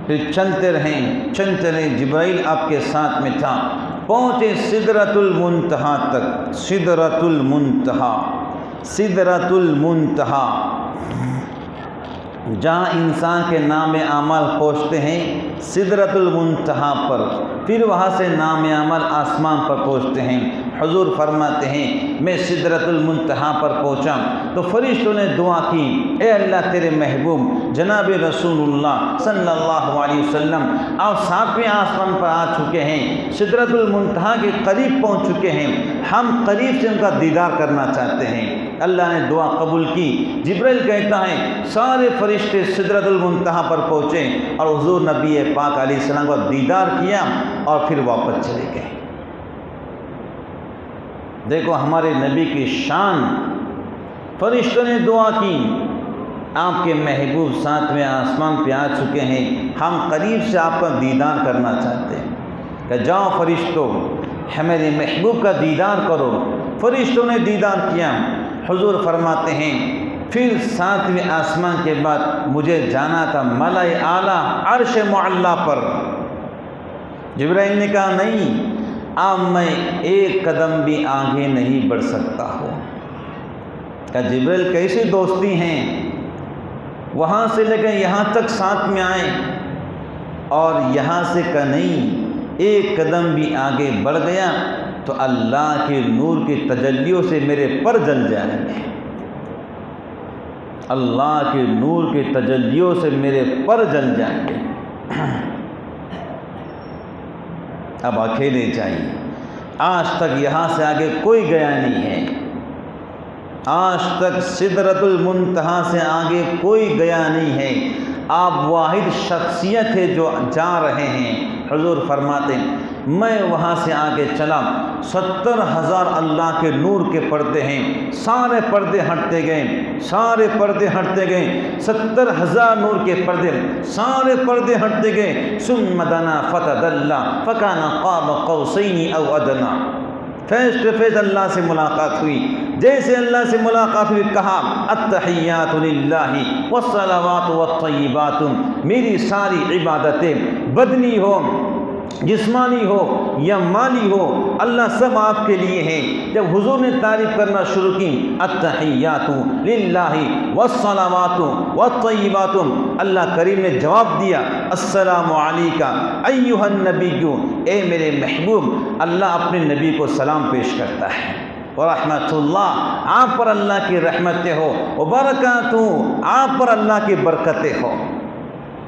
پھر چلتے رہیں جبرائیل آپ کے ساتھ میں تھا، پہنچے سدرۃ المنتہا تک۔ سدرۃ المنتہا جہاں انسان کے نام اعمال پہنچتے ہیں سدرۃ المنتہا پر، پھر وہاں سے نام اعمال آسمان پر پہنچتے ہیں۔ حضور فرماتے ہیں میں سدرۃ المنتہا پر پہنچا تو فرشتوں نے دعا کی، اے اللہ تیرے محبوب جناب رسول اللہ صلی اللہ علیہ وسلم آپ 7ویں آسمان پر آ چکے ہیں، سدرۃ المنتہا کے قریب پہنچ چکے ہیں، ہم قریب سے ان کا دیدار کرنا چاہتے ہیں۔ اللہ نے دعا قبول کی۔ جبرائیل کہتا ہے سارے فرشتے سدرۃ المنتہا پر پہنچے اور حضور نبی پاک علیہ السلام کا دیدار کیا اور پھر واپس چلے گئے۔ دیکھو ہمارے نبی کی شان، فرشتوں نے دعا کی، آپ کے محبوب 7ویں آسمان پہ آ چکے ہیں، ہم قریب سے آپ کا دیدار کرنا چاہتے ہیں کہ جاؤ فرشتوں ہمارے محبوب کا دیدار کرو۔ فرشتوں نے دیدار کیا۔ حضور فرماتے ہیں پھر 7ویں آسمان کے بعد مجھے جانا تھا ملائے اعلیٰ عرش معلیٰ پر۔ جبرائیل نے کہا نہیں، اب میں ایک قدم بھی آگے نہیں بڑھ سکتا ہوں۔ کہ جبرائیل کیسی دوستی ہیں، وہاں سے لے کر یہاں تک ساتھ میں آئے اور یہاں سے کہ نہیں ایک قدم بھی آگے بڑھ گیا تو اللہ کے نور کی تجلیوں سے میرے پر جل جائیں گے، اللہ کے نور کی تجلیوں سے میرے پر جل جائیں گے۔ اب اکیلے چاہیے، آج تک یہاں سے آگے کوئی گیا نہیں ہے، آج تک سدرۃ المنتہا سے آگے کوئی گیا نہیں ہے، آپ واحد شخصیت ہے جو جا رہے ہیں۔ حضور فرماتے ہیں میں وہاں سے آگے چلا، 70,000 اللہ کے نور کے پردے ہیں، سارے پردے ہٹتے گئے، سارے پردے ہٹتے گئے، 70,000 نور کے پردے، سارے پردے ہٹتے گئے۔ ثم دنا فتدلی فکان قاب قوسین او ادنی، فیس ٹو فیس اللہ سے ملاقات ہوئی۔ جیسے اللہ سے ملاقات ہوئی کہا التحیات للہ والصلوات والطیبات، میری ساری عبادتیں بدنی ہو، جسمانی ہو یا مالی ہو، اللہ سب آپ کے لیے ہیں۔ جب حضور نے تعریف کرنا شروع کی التحیات للہ والصلوات والطیبات، اللہ کریم نے جواب دیا السلام علیکہ ایھا النبی، اے میرے محبوب، اللہ اپنے نبی کو سلام پیش کرتا ہے، ورحمۃ اللہ، آپ پر اللہ کی رحمتیں ہو، وبرکاتہ، آپ پر اللہ کی برکتیں ہو۔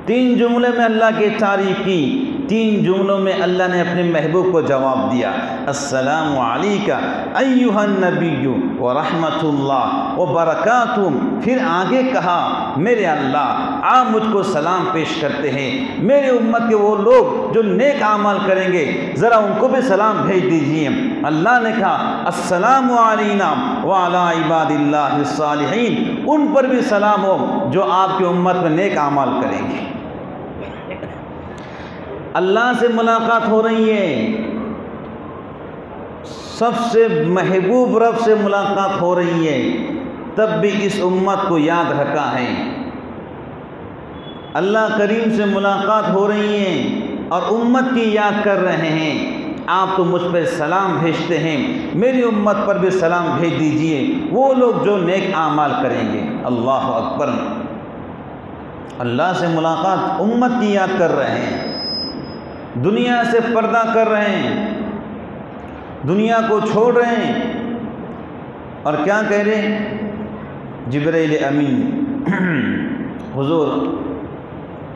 3 جملے میں اللہ کی تعریف کی، 3 جملوں میں اللہ نے اپنے محبوب کو جواب دیا السلام علیکہ ایھا النبی ورحمۃ اللہ وبرکاتہ۔ پھر آگے کہا میرے اللہ آپ مجھ کو سلام پیش کرتے ہیں، میرے امت کے وہ لوگ جو نیک اعمال کریں گے ذرا ان کو بھی سلام بھیج دیجیے۔ اللہ نے کہا السلام علینا وعلی عباد اللہ الصالحین، ان پر بھی سلام ہو جو آپ کی امت میں نیک اعمال کریں گے۔ اللہ سے ملاقات ہو رہی ہے، سب سے محبوب رب سے ملاقات ہو رہی ہے، تب بھی اس امت کو یاد رکھا ہے۔ اللہ کریم سے ملاقات ہو رہی ہے اور امت کی یاد کر رہے ہیں، آپ تو مجھ پہ سلام بھیجتے ہیں، میری امت پر بھی سلام بھیج دیجئے، وہ لوگ جو نیک اعمال کریں گے۔ اللہ اکبر، اللہ سے ملاقات، امت کی یاد کر رہے ہیں، دنیا سے پردہ کر رہے ہیں، دنیا کو چھوڑ رہے ہیں، اور کیا کہہ رہے ہیں جبرائیل امین حضور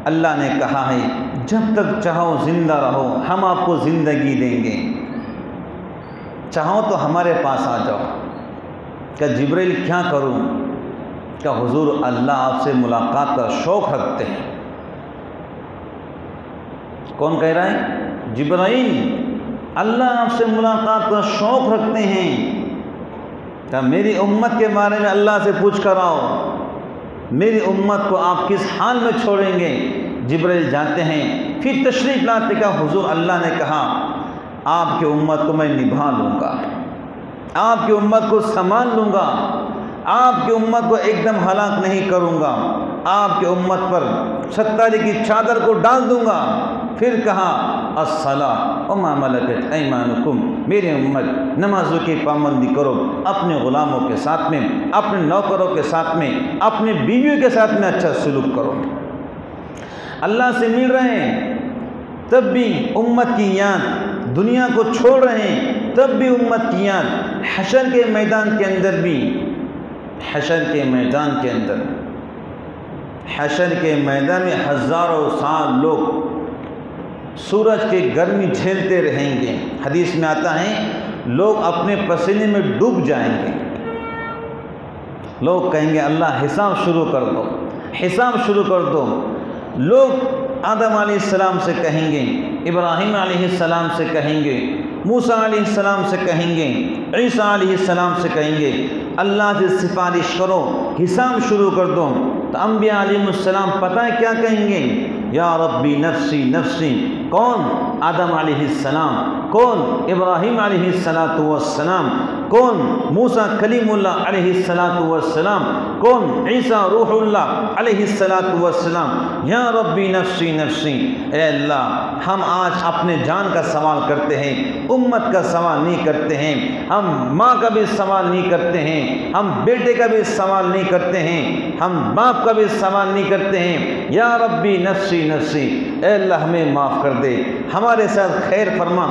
اللہ نے کہا ہے جب تک چاہو زندہ رہو ہم آپ کو زندگی دیں گے، چاہو تو ہمارے پاس آ جاؤ۔ کہ جبرائیل کیا کروں؟ کہ حضور اللہ آپ سے ملاقات کا شوق رکھتے ہیں۔ کون کہہ رہا ہے؟ جبرائیل، اللہ آپ سے ملاقات کا شوق رکھتے ہیں، کہ میری امت کے بارے میں اللہ سے پوچھ کر آؤ، میری امت کو آپ کس حال میں چھوڑیں گے؟ جبرائیل جاتے ہیں، پھر تشریف لاتے کہ حضور اللہ نے کہا آپ کی امت کو میں نبھا لوں گا، آپ کی امت کو سنبھال لوں گا، آپ کی امت کو ایک دم ہلاک نہیں کروں گا۔ آپ کی امت پر ستاری کی چادر کو ڈال دوں گا۔ پھر کہا الصلاۃ وما ملکت ایمانکم، میری امت نمازوں کی پابندی کرو، اپنے غلاموں کے ساتھ میں، اپنے نوکروں کے ساتھ میں، اپنے بیویوں کے ساتھ میں اچھا سلوک کرو۔ اللہ سے مل رہے ہیں تب بھی امت کی یاد، دنیا کو چھوڑ رہے ہیں تب بھی امت کی یاد، حشر کے میدان کے اندر بھی، حشر کے میدان کے اندر، حشر کے میدان میں ہزاروں سال لوگ سورج کی گرمی جھیلتے رہیں گے۔ حدیث میں آتا ہے لوگ اپنے پسینے میں ڈوب جائیں گے، لوگ کہیں گے اللہ حساب شروع کر دو، حساب شروع کر دو۔ لوگ آدم علیہ السلام سے کہیں گے، ابراہیم علیہ السلام سے کہیں گے، موسیٰ علیہ السلام سے کہیں گے، عیسیٰ علیہ السلام سے کہیں گے اللہ سے سفارش کرو، حساب شروع کر دو۔ تو انبیاء علیہ السلام پتہ ہے کیا کہیں گے؟ یا ربی نفسی نفسی۔ کون؟ آدم علیہ السلام۔ کون؟ ابراہیم علیہ السلام۔ کون؟ موسیٰ کلیم اللہ علیہ السلام۔ کون؟ عیسیٰ روح اللہ علیہ السلام۔ یا ربی نفسی نفسی۔ اے اللہ، ہم آج اپنے جان کا سوال کرتے ہیں، امت کا سوال نہیں کرتے ہیں، ہم ماں کا بھی سوال نہیں کرتے ہیں، ہم بیٹے کا بھی سوال نہیں کرتے ہیں، ہم باپ کا بھی سوال نہیں کرتے ہیں۔ یا ربی نفسی نفسی۔ اے اللہ ہمیں معاف کر دے، ہمارے ساتھ خیر فرما۔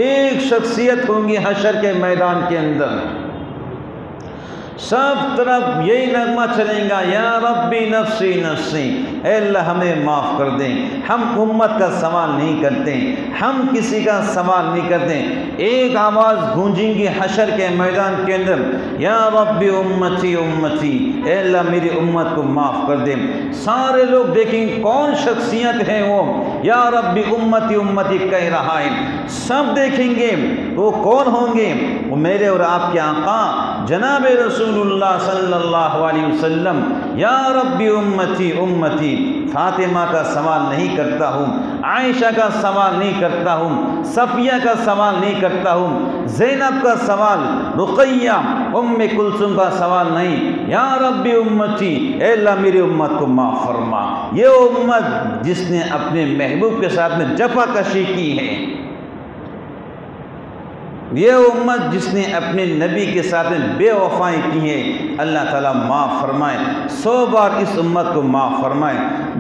ایک شخصیت ہوں گی حشر کے میدان کے اندر، سب طرف یہی نغمہ چلیں گا، یا ربی نفسی نفسی۔ اے اللہ ہمیں معاف کر دیں، ہم امت کا سوال نہیں کرتے، ہم کسی کا سوال نہیں کرتے۔ ایک آواز گونجیں گی حشر کے میدان کے اندر، یا ربی امتی امتی۔ اے اللہ میری امت کو معاف کر دیں۔ سارے لوگ دیکھیں کون شخصیت ہے وہ یا ربی امتی امتی کہہ رہا ہے، سب دیکھیں گے وہ کون ہوں گے؟ وہ میرے اور آپ کے آقا جناب رسول اللہ صلی اللہ علیہ وسلم۔ یا ربی امتی امتی۔ فاطمہ کا سوال نہیں کرتا ہوں، عائشہ کا سوال نہیں کرتا ہوں، صفیہ کا سوال نہیں کرتا ہوں، زینب کا سوال، رقیہ، ام کلثوم کا سوال نہیں، یا ربی امتی۔ اے اللہ میری امت کو معاف فرما۔ یہ امت جس نے اپنے محبوب کے ساتھ میں جفا کشی کی ہے، یہ امت جس نے اپنے نبی کے ساتھ بے وفائی کی ہے، اللہ تعالیٰ معاف فرمائے، 100 بار اس امت کو معاف فرمائے۔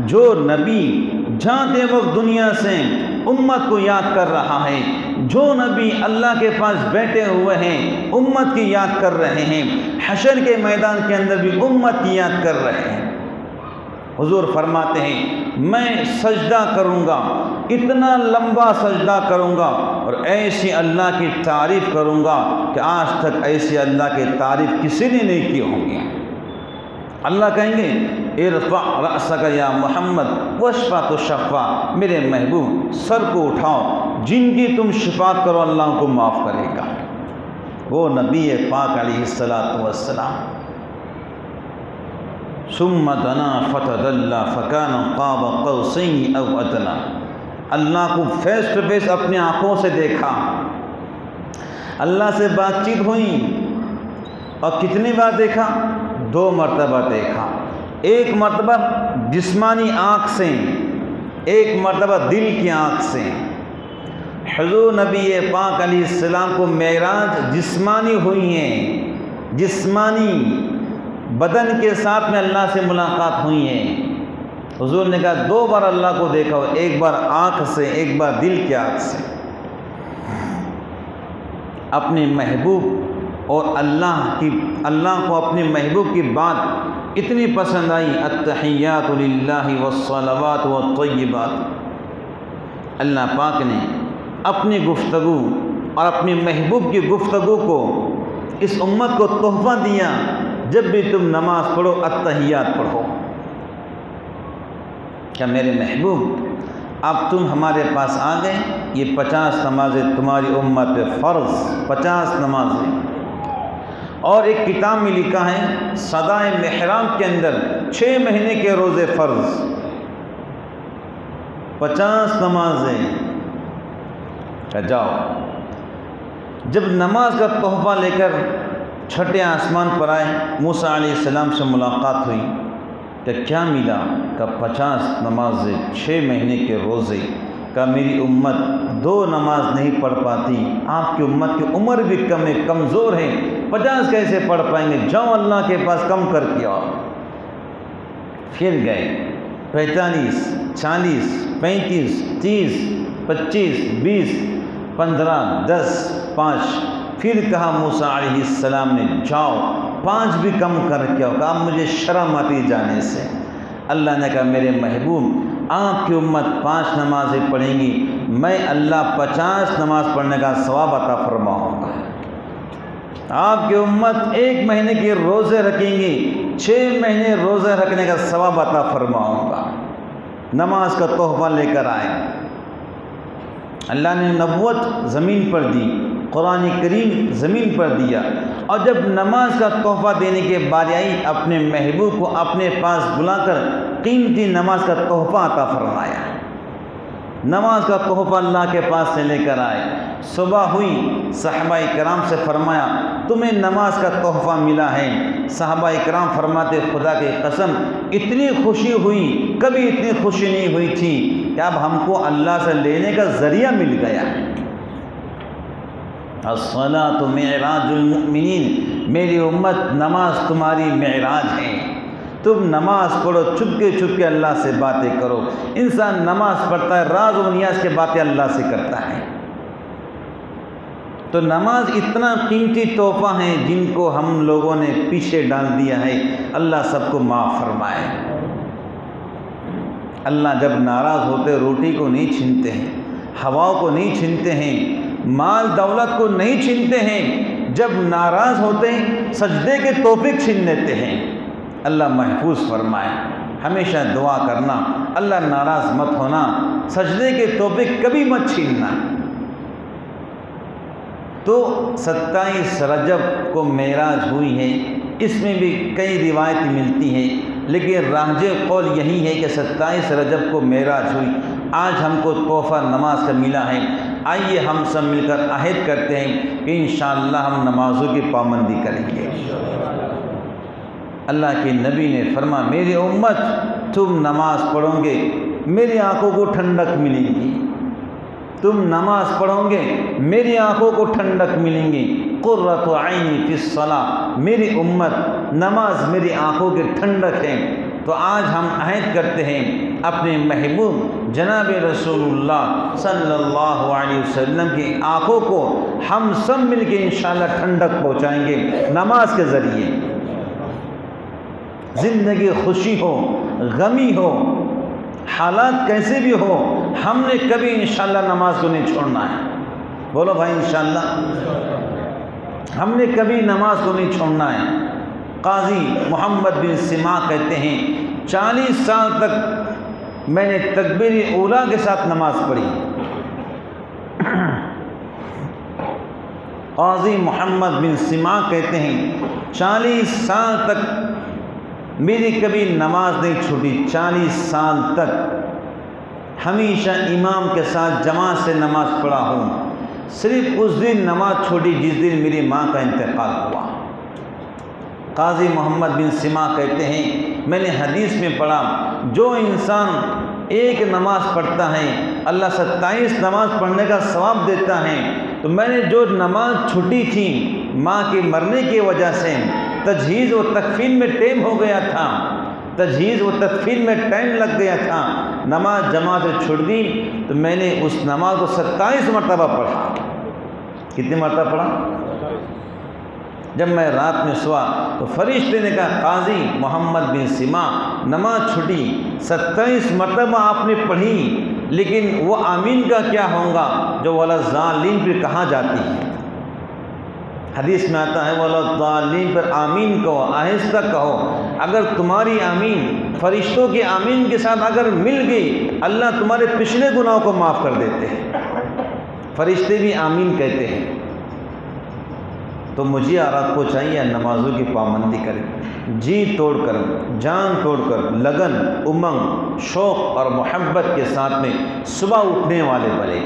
جو نبی جاتے وقت دنیا سے امت کو یاد کر رہا ہے، جو نبی اللہ کے پاس بیٹھے ہوئے ہیں امت کی یاد کر رہے ہیں، حشر کے میدان کے اندر بھی امت کی یاد کر رہے ہیں۔ حضور فرماتے ہیں میں سجدہ کروں گا، اتنا لمبا سجدہ کروں گا اور ایسی اللہ کی تعریف کروں گا کہ آج تک ایسی اللہ کی تعریف کسی نے نہیں کی ہوگی۔ اللہ کہیں گے ارفع رأسک یا محمد واشفع تشفع، میرے محبوب سر کو اٹھاؤ، جن کی تم شفاعت کرو اللہ کو معاف کرے گا۔ وہ نبی پاک علیہ السلام۔ ثم دنا فتدلى فكان قاب قوسين او ادنى، اللہ کو فیس ٹو فیس اپنے آنکھوں سے دیکھا، اللہ سے بات چیت ہوئی، اور کتنی بار دیکھا؟ 2 مرتبہ دیکھا۔ ایک مرتبہ جسمانی آنکھ سے، ایک مرتبہ دل کی آنکھ سے۔ حضور نبی پاک علیہ السلام کو معراج جسمانی ہوئی ہیں، جسمانی بدن کے ساتھ میں اللہ سے ملاقات ہوئی ہے۔ حضور نے کہا 2 بار اللہ کو دیکھا ہو، ایک بار آنکھ سے، ایک بار دل کی آنکھ سے۔ اپنے محبوب اور اللہ کو اپنے محبوب کی بات اتنی پسند آئی، التحیات للہ والصلوات والطیبات۔ اللہ پاک نے اپنی گفتگو اور اپنے محبوب کی گفتگو کو اس امت کو تحفہ دیا، جب بھی تم نماز پڑھو التحیات پڑھو۔ کیا میرے محبوب اب تم ہمارے پاس آ گئے؟ یہ 50 نمازیں تمہاری امت پہ فرض، 50 نمازیں۔ اور ایک کتاب میں لکھا ہے صدائے محرام کے اندر 6 مہینے کے روزے فرض، 50 نمازیں۔ کہ جاؤ، جب نماز کا تحفہ لے کر چھٹے آسمان پر آئے، موسیٰ علیہ السلام سے ملاقات ہوئی، کہ کیا ملا؟ کہ 50 نمازیں، 6 مہینے کے روزے۔ کہ میری امت 2 نماز نہیں پڑھ پاتی، آپ کی امت کی عمر بھی کم ہے، کمزور ہے، 50 کیسے پڑھ پائیں گے؟ جاؤ اللہ کے پاس کم کر کے آؤ۔ پھر گئے 45، 40، 35، 30، 25، 20، 15، 10، 5۔ پھر کہا موسیٰ علیہ السلام نے جاؤ 5 بھی کم کر کے آؤ۔ کہا مجھے شرم آتی جانے سے۔ اللہ نے کہا میرے محبوب آپ کی امت 5 نمازیں پڑھیں گی، میں اللہ 50 نماز پڑھنے کا ثواب عطا فرماؤں گا۔ آپ کی امت 1 مہینے کے روزے رکھیں گی، 6 مہینے روزے رکھنے کا ثواب عطا فرماؤں گا۔ نماز کا تحفہ لے کر آئے۔ اللہ نے نبوت زمین پر دی، قرآن کریم زمین پر دیا، اور جب نماز کا تحفہ دینے کے باری آئی اپنے محبوب کو اپنے پاس بلا کر قیمتی نماز کا تحفہ عطا فرمایا۔ نماز کا تحفہ اللہ کے پاس سے لے کر آئے۔ صبح ہوئی، صحابہ کرام سے فرمایا تمہیں نماز کا تحفہ ملا ہے۔ صحابہ کرام فرماتے خدا کی قسم اتنی خوشی ہوئی، کبھی اتنی خوشی نہیں ہوئی تھی کہ اب ہم کو اللہ سے لینے کا ذریعہ مل گیا۔ الصلاۃ معراج المؤمنین، میری امت نماز تمہاری معراج ہے۔ تم نماز پڑھو، چھپ کے اللہ سے باتیں کرو۔ انسان نماز پڑھتا ہے، راز و نیاز کے باتیں اللہ سے کرتا ہے۔ تو نماز اتنا قیمتی تحفہ ہے جن کو ہم لوگوں نے پیچھے ڈال دیا ہے، اللہ سب کو معاف فرمائے۔ اللہ جب ناراض ہوتے روٹی کو نہیں چھینتے ہیں، ہواؤں کو نہیں چھینتے ہیں، مال دولت کو نہیں چھینتے ہیں، جب ناراض ہوتے ہیں سجدے کے توفیق چھین لیتے ہیں۔ اللہ محفوظ فرمائے۔ ہمیشہ دعا کرنا اللہ ناراض مت ہونا، سجدے کے توفیق کبھی مت چھیننا۔ تو 27 رجب کو معراج ہوئی ہے، اس میں بھی کئی روایتیں ملتی ہیں، لیکن راجح قول یہی ہے کہ 27 رجب کو معراج ہوئی۔ آج ہم کو تحفہ نماز کا ملا ہے، آئیے ہم سب مل کر عہد کرتے ہیں کہ انشاءاللہ ہم نمازوں کی پابندی کریں گے۔ اللہ کے نبی نے فرمایا میری امت تم نماز پڑھو گے میری آنکھوں کو ٹھنڈک ملے گی، تم نماز پڑھو گے میری آنکھوں کو ٹھنڈک ملیں گی۔ قرۃ عینی فی الصلاۃ، میری امت نماز میری آنکھوں کی ٹھنڈک ہے۔ تو آج ہم عہد کرتے ہیں اپنے محبوب جناب رسول اللہ صلی اللہ علیہ وسلم کی آنکھوں کو ہم سب مل کے انشاءاللہ ٹھنڈک پہنچائیں گے نماز کے ذریعے۔ زندگی خوشی ہو، غمی ہو، حالات کیسے بھی ہو، ہم نے کبھی انشاءاللہ نماز کو نہیں چھوڑنا ہے۔ بولو بھائی انشاءاللہ، ہم نے کبھی نماز کو نہیں چھوڑنا ہے۔ قاضی محمد بن سما کہتے ہیں 40 سال تک میں نے تکبیر اولیٰ کے ساتھ نماز پڑھی۔ قاضی محمد بن سما کہتے ہیں 40 سال تک میری کبھی نماز نہیں چھوٹی، 40 سال تک ہمیشہ امام کے ساتھ جماعت سے نماز پڑھا ہوں، صرف اس دن نماز چھوٹی جس دن میری ماں کا انتقال ہوا۔ قاضی محمد بن سما کہتے ہیں میں نے حدیث میں پڑھا جو انسان ایک نماز پڑھتا ہے اللہ 27 نماز پڑھنے کا ثواب دیتا ہے۔ تو میں نے جو نماز چھٹی تھی ماں کے مرنے کی وجہ سے، تجہیز و تکفین میں ٹائم ہو گیا تھا، تجہیز و تکفین میں ٹائم لگ گیا تھا، نماز جماعت سے چھوڑ دی، تو میں نے اس نماز کو 27 مرتبہ پڑھا۔ کتنی مرتبہ پڑھا؟ جب میں رات میں سوا تو فرشتے نے کہا قاضی محمد بن سما نماز چھٹی 27 مرتبہ آپ نے پڑھی، لیکن وہ آمین کا کیا ہوگا جو وَلَضَّالِّينَ پہ کہاں جاتی ہے؟ حدیث میں آتا ہے وَلَضَّالِّينَ پر آمین کہو، آہستہ کہو۔ اگر تمہاری آمین فرشتوں کی آمین کے ساتھ اگر مل گئی اللہ تمہارے پچھلے گناہوں کو معاف کر دیتے ہیں، فرشتے بھی آمین کہتے ہیں۔ تو مجھے اور آپ کو چاہیے نمازوں کی پابندی کریں، جی توڑ کر، جان توڑ کر، لگن، امنگ، شوق اور محبت کے ساتھ میں صبح اٹھنے والے بنے۔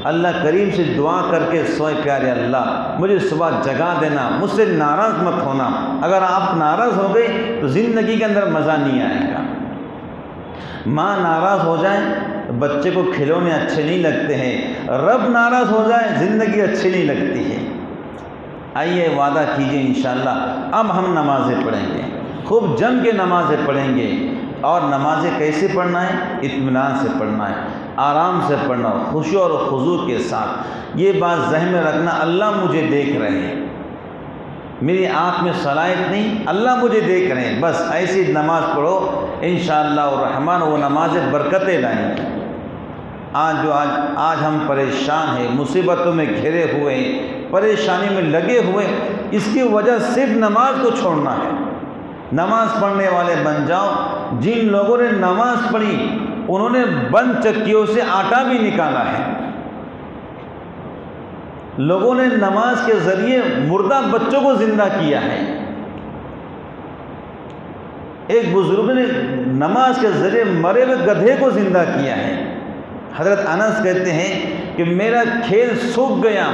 اللہ کریم سے دعا کر کے سوئے پیارے اللہ مجھے صبح جگا دینا، مجھ سے ناراض مت ہونا۔ اگر آپ ناراض ہو گئے تو زندگی کے اندر مزہ نہیں آئے گا۔ ماں ناراض ہو جائے تو بچے کو کھلونے اچھے نہیں لگتے ہیں، رب ناراض ہو جائے زندگی اچھی نہیں لگتی ہے۔ آئیے وعدہ کیجئے انشاءاللہ اب ہم نمازیں پڑھیں گے، خوب جم کے نمازیں پڑھیں گے۔ اور نمازیں کیسے پڑھنا ہے؟ اطمینان سے پڑھنا ہے، آرام سے پڑھنا ہو، خشوع اور خضوع کے ساتھ۔ یہ بات ذہن میں رکھنا، اللہ مجھے دیکھ رہے ہیں، میری آنکھ میں صلاحیت نہیں، اللہ مجھے دیکھ رہے ہیں، بس ایسی نماز پڑھو، انشاءاللہ الرحمن وہ نمازیں برکتیں لائیں گی۔ آج ہم پریشان ہیں، مصیبتوں میں گھرے ہوئے ہیں، پریشانی میں لگے ہوئے، اس کی وجہ صرف نماز کو چھوڑنا ہے۔ نماز پڑھنے والے بن جاؤ۔ جن لوگوں نے نماز پڑھی انہوں نے بند چکیوں سے آٹا بھی نکالا ہے، لوگوں نے نماز کے ذریعے مردہ بچوں کو زندہ کیا ہے۔ ایک بزرگ نے نماز کے ذریعے مرے ہوئے گدھے کو زندہ کیا ہے۔ حضرت انس کہتے ہیں کہ میرا کھیل سوکھ گیا،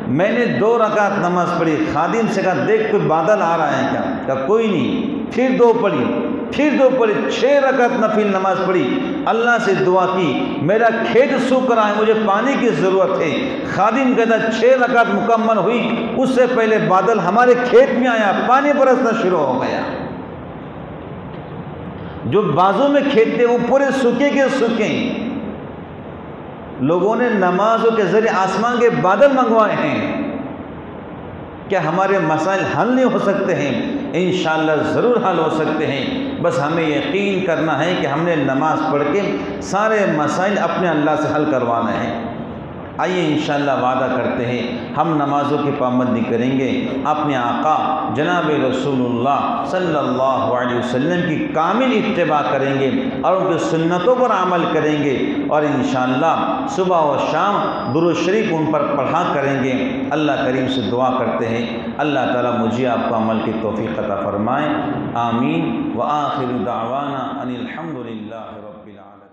میں نے 2 رکعت نماز پڑھی، خادم سے کہا دیکھ کوئی بادل آ رہا ہے کیا؟ کہا کوئی نہیں، پھر 2 پڑھی، پھر 2 پڑھی، 6 رکعت نفل نماز پڑھی، اللہ سے دعا کی میرا کھیت سوکھ رہا ہے، مجھے پانی کی ضرورت ہے۔ خادم کہتا 6 رکعت مکمل ہوئی، اس سے پہلے بادل ہمارے کھیت میں آیا، پانی برسنا شروع ہو گیا۔ جو بازوں میں کھیت تھے وہ پورے سوکھے کے سوکھے۔ لوگوں نے نمازوں کے ذریعے آسمان کے بادل منگوائے ہیں۔ کیا ہمارے مسائل حل نہیں ہو سکتے ہیں؟ انشاءاللہ ضرور حل ہو سکتے ہیں، بس ہمیں یقین کرنا ہے کہ ہم نے نماز پڑھ کے سارے مسائل اپنے اللہ سے حل کروانا ہے۔ آئیے انشاءاللہ وعدہ کرتے ہیں ہم نمازوں کی پابندی کریں گے، اپنے آقا جناب رسول اللہ صلی اللہ علیہ وسلم کی کامل اتباع کریں گے اور ان کی سنتوں پر عمل کریں گے، اور انشاءاللہ صبح و شام درود شریف ان پر پڑھا کریں گے۔ اللہ کریم سے دعا کرتے ہیں اللہ تعالیٰ مجھے آپ کو عمل کی توفیق عطا فرمائے، آمین۔ وآخر دعوانا ان الحمد للہ رب العالمین۔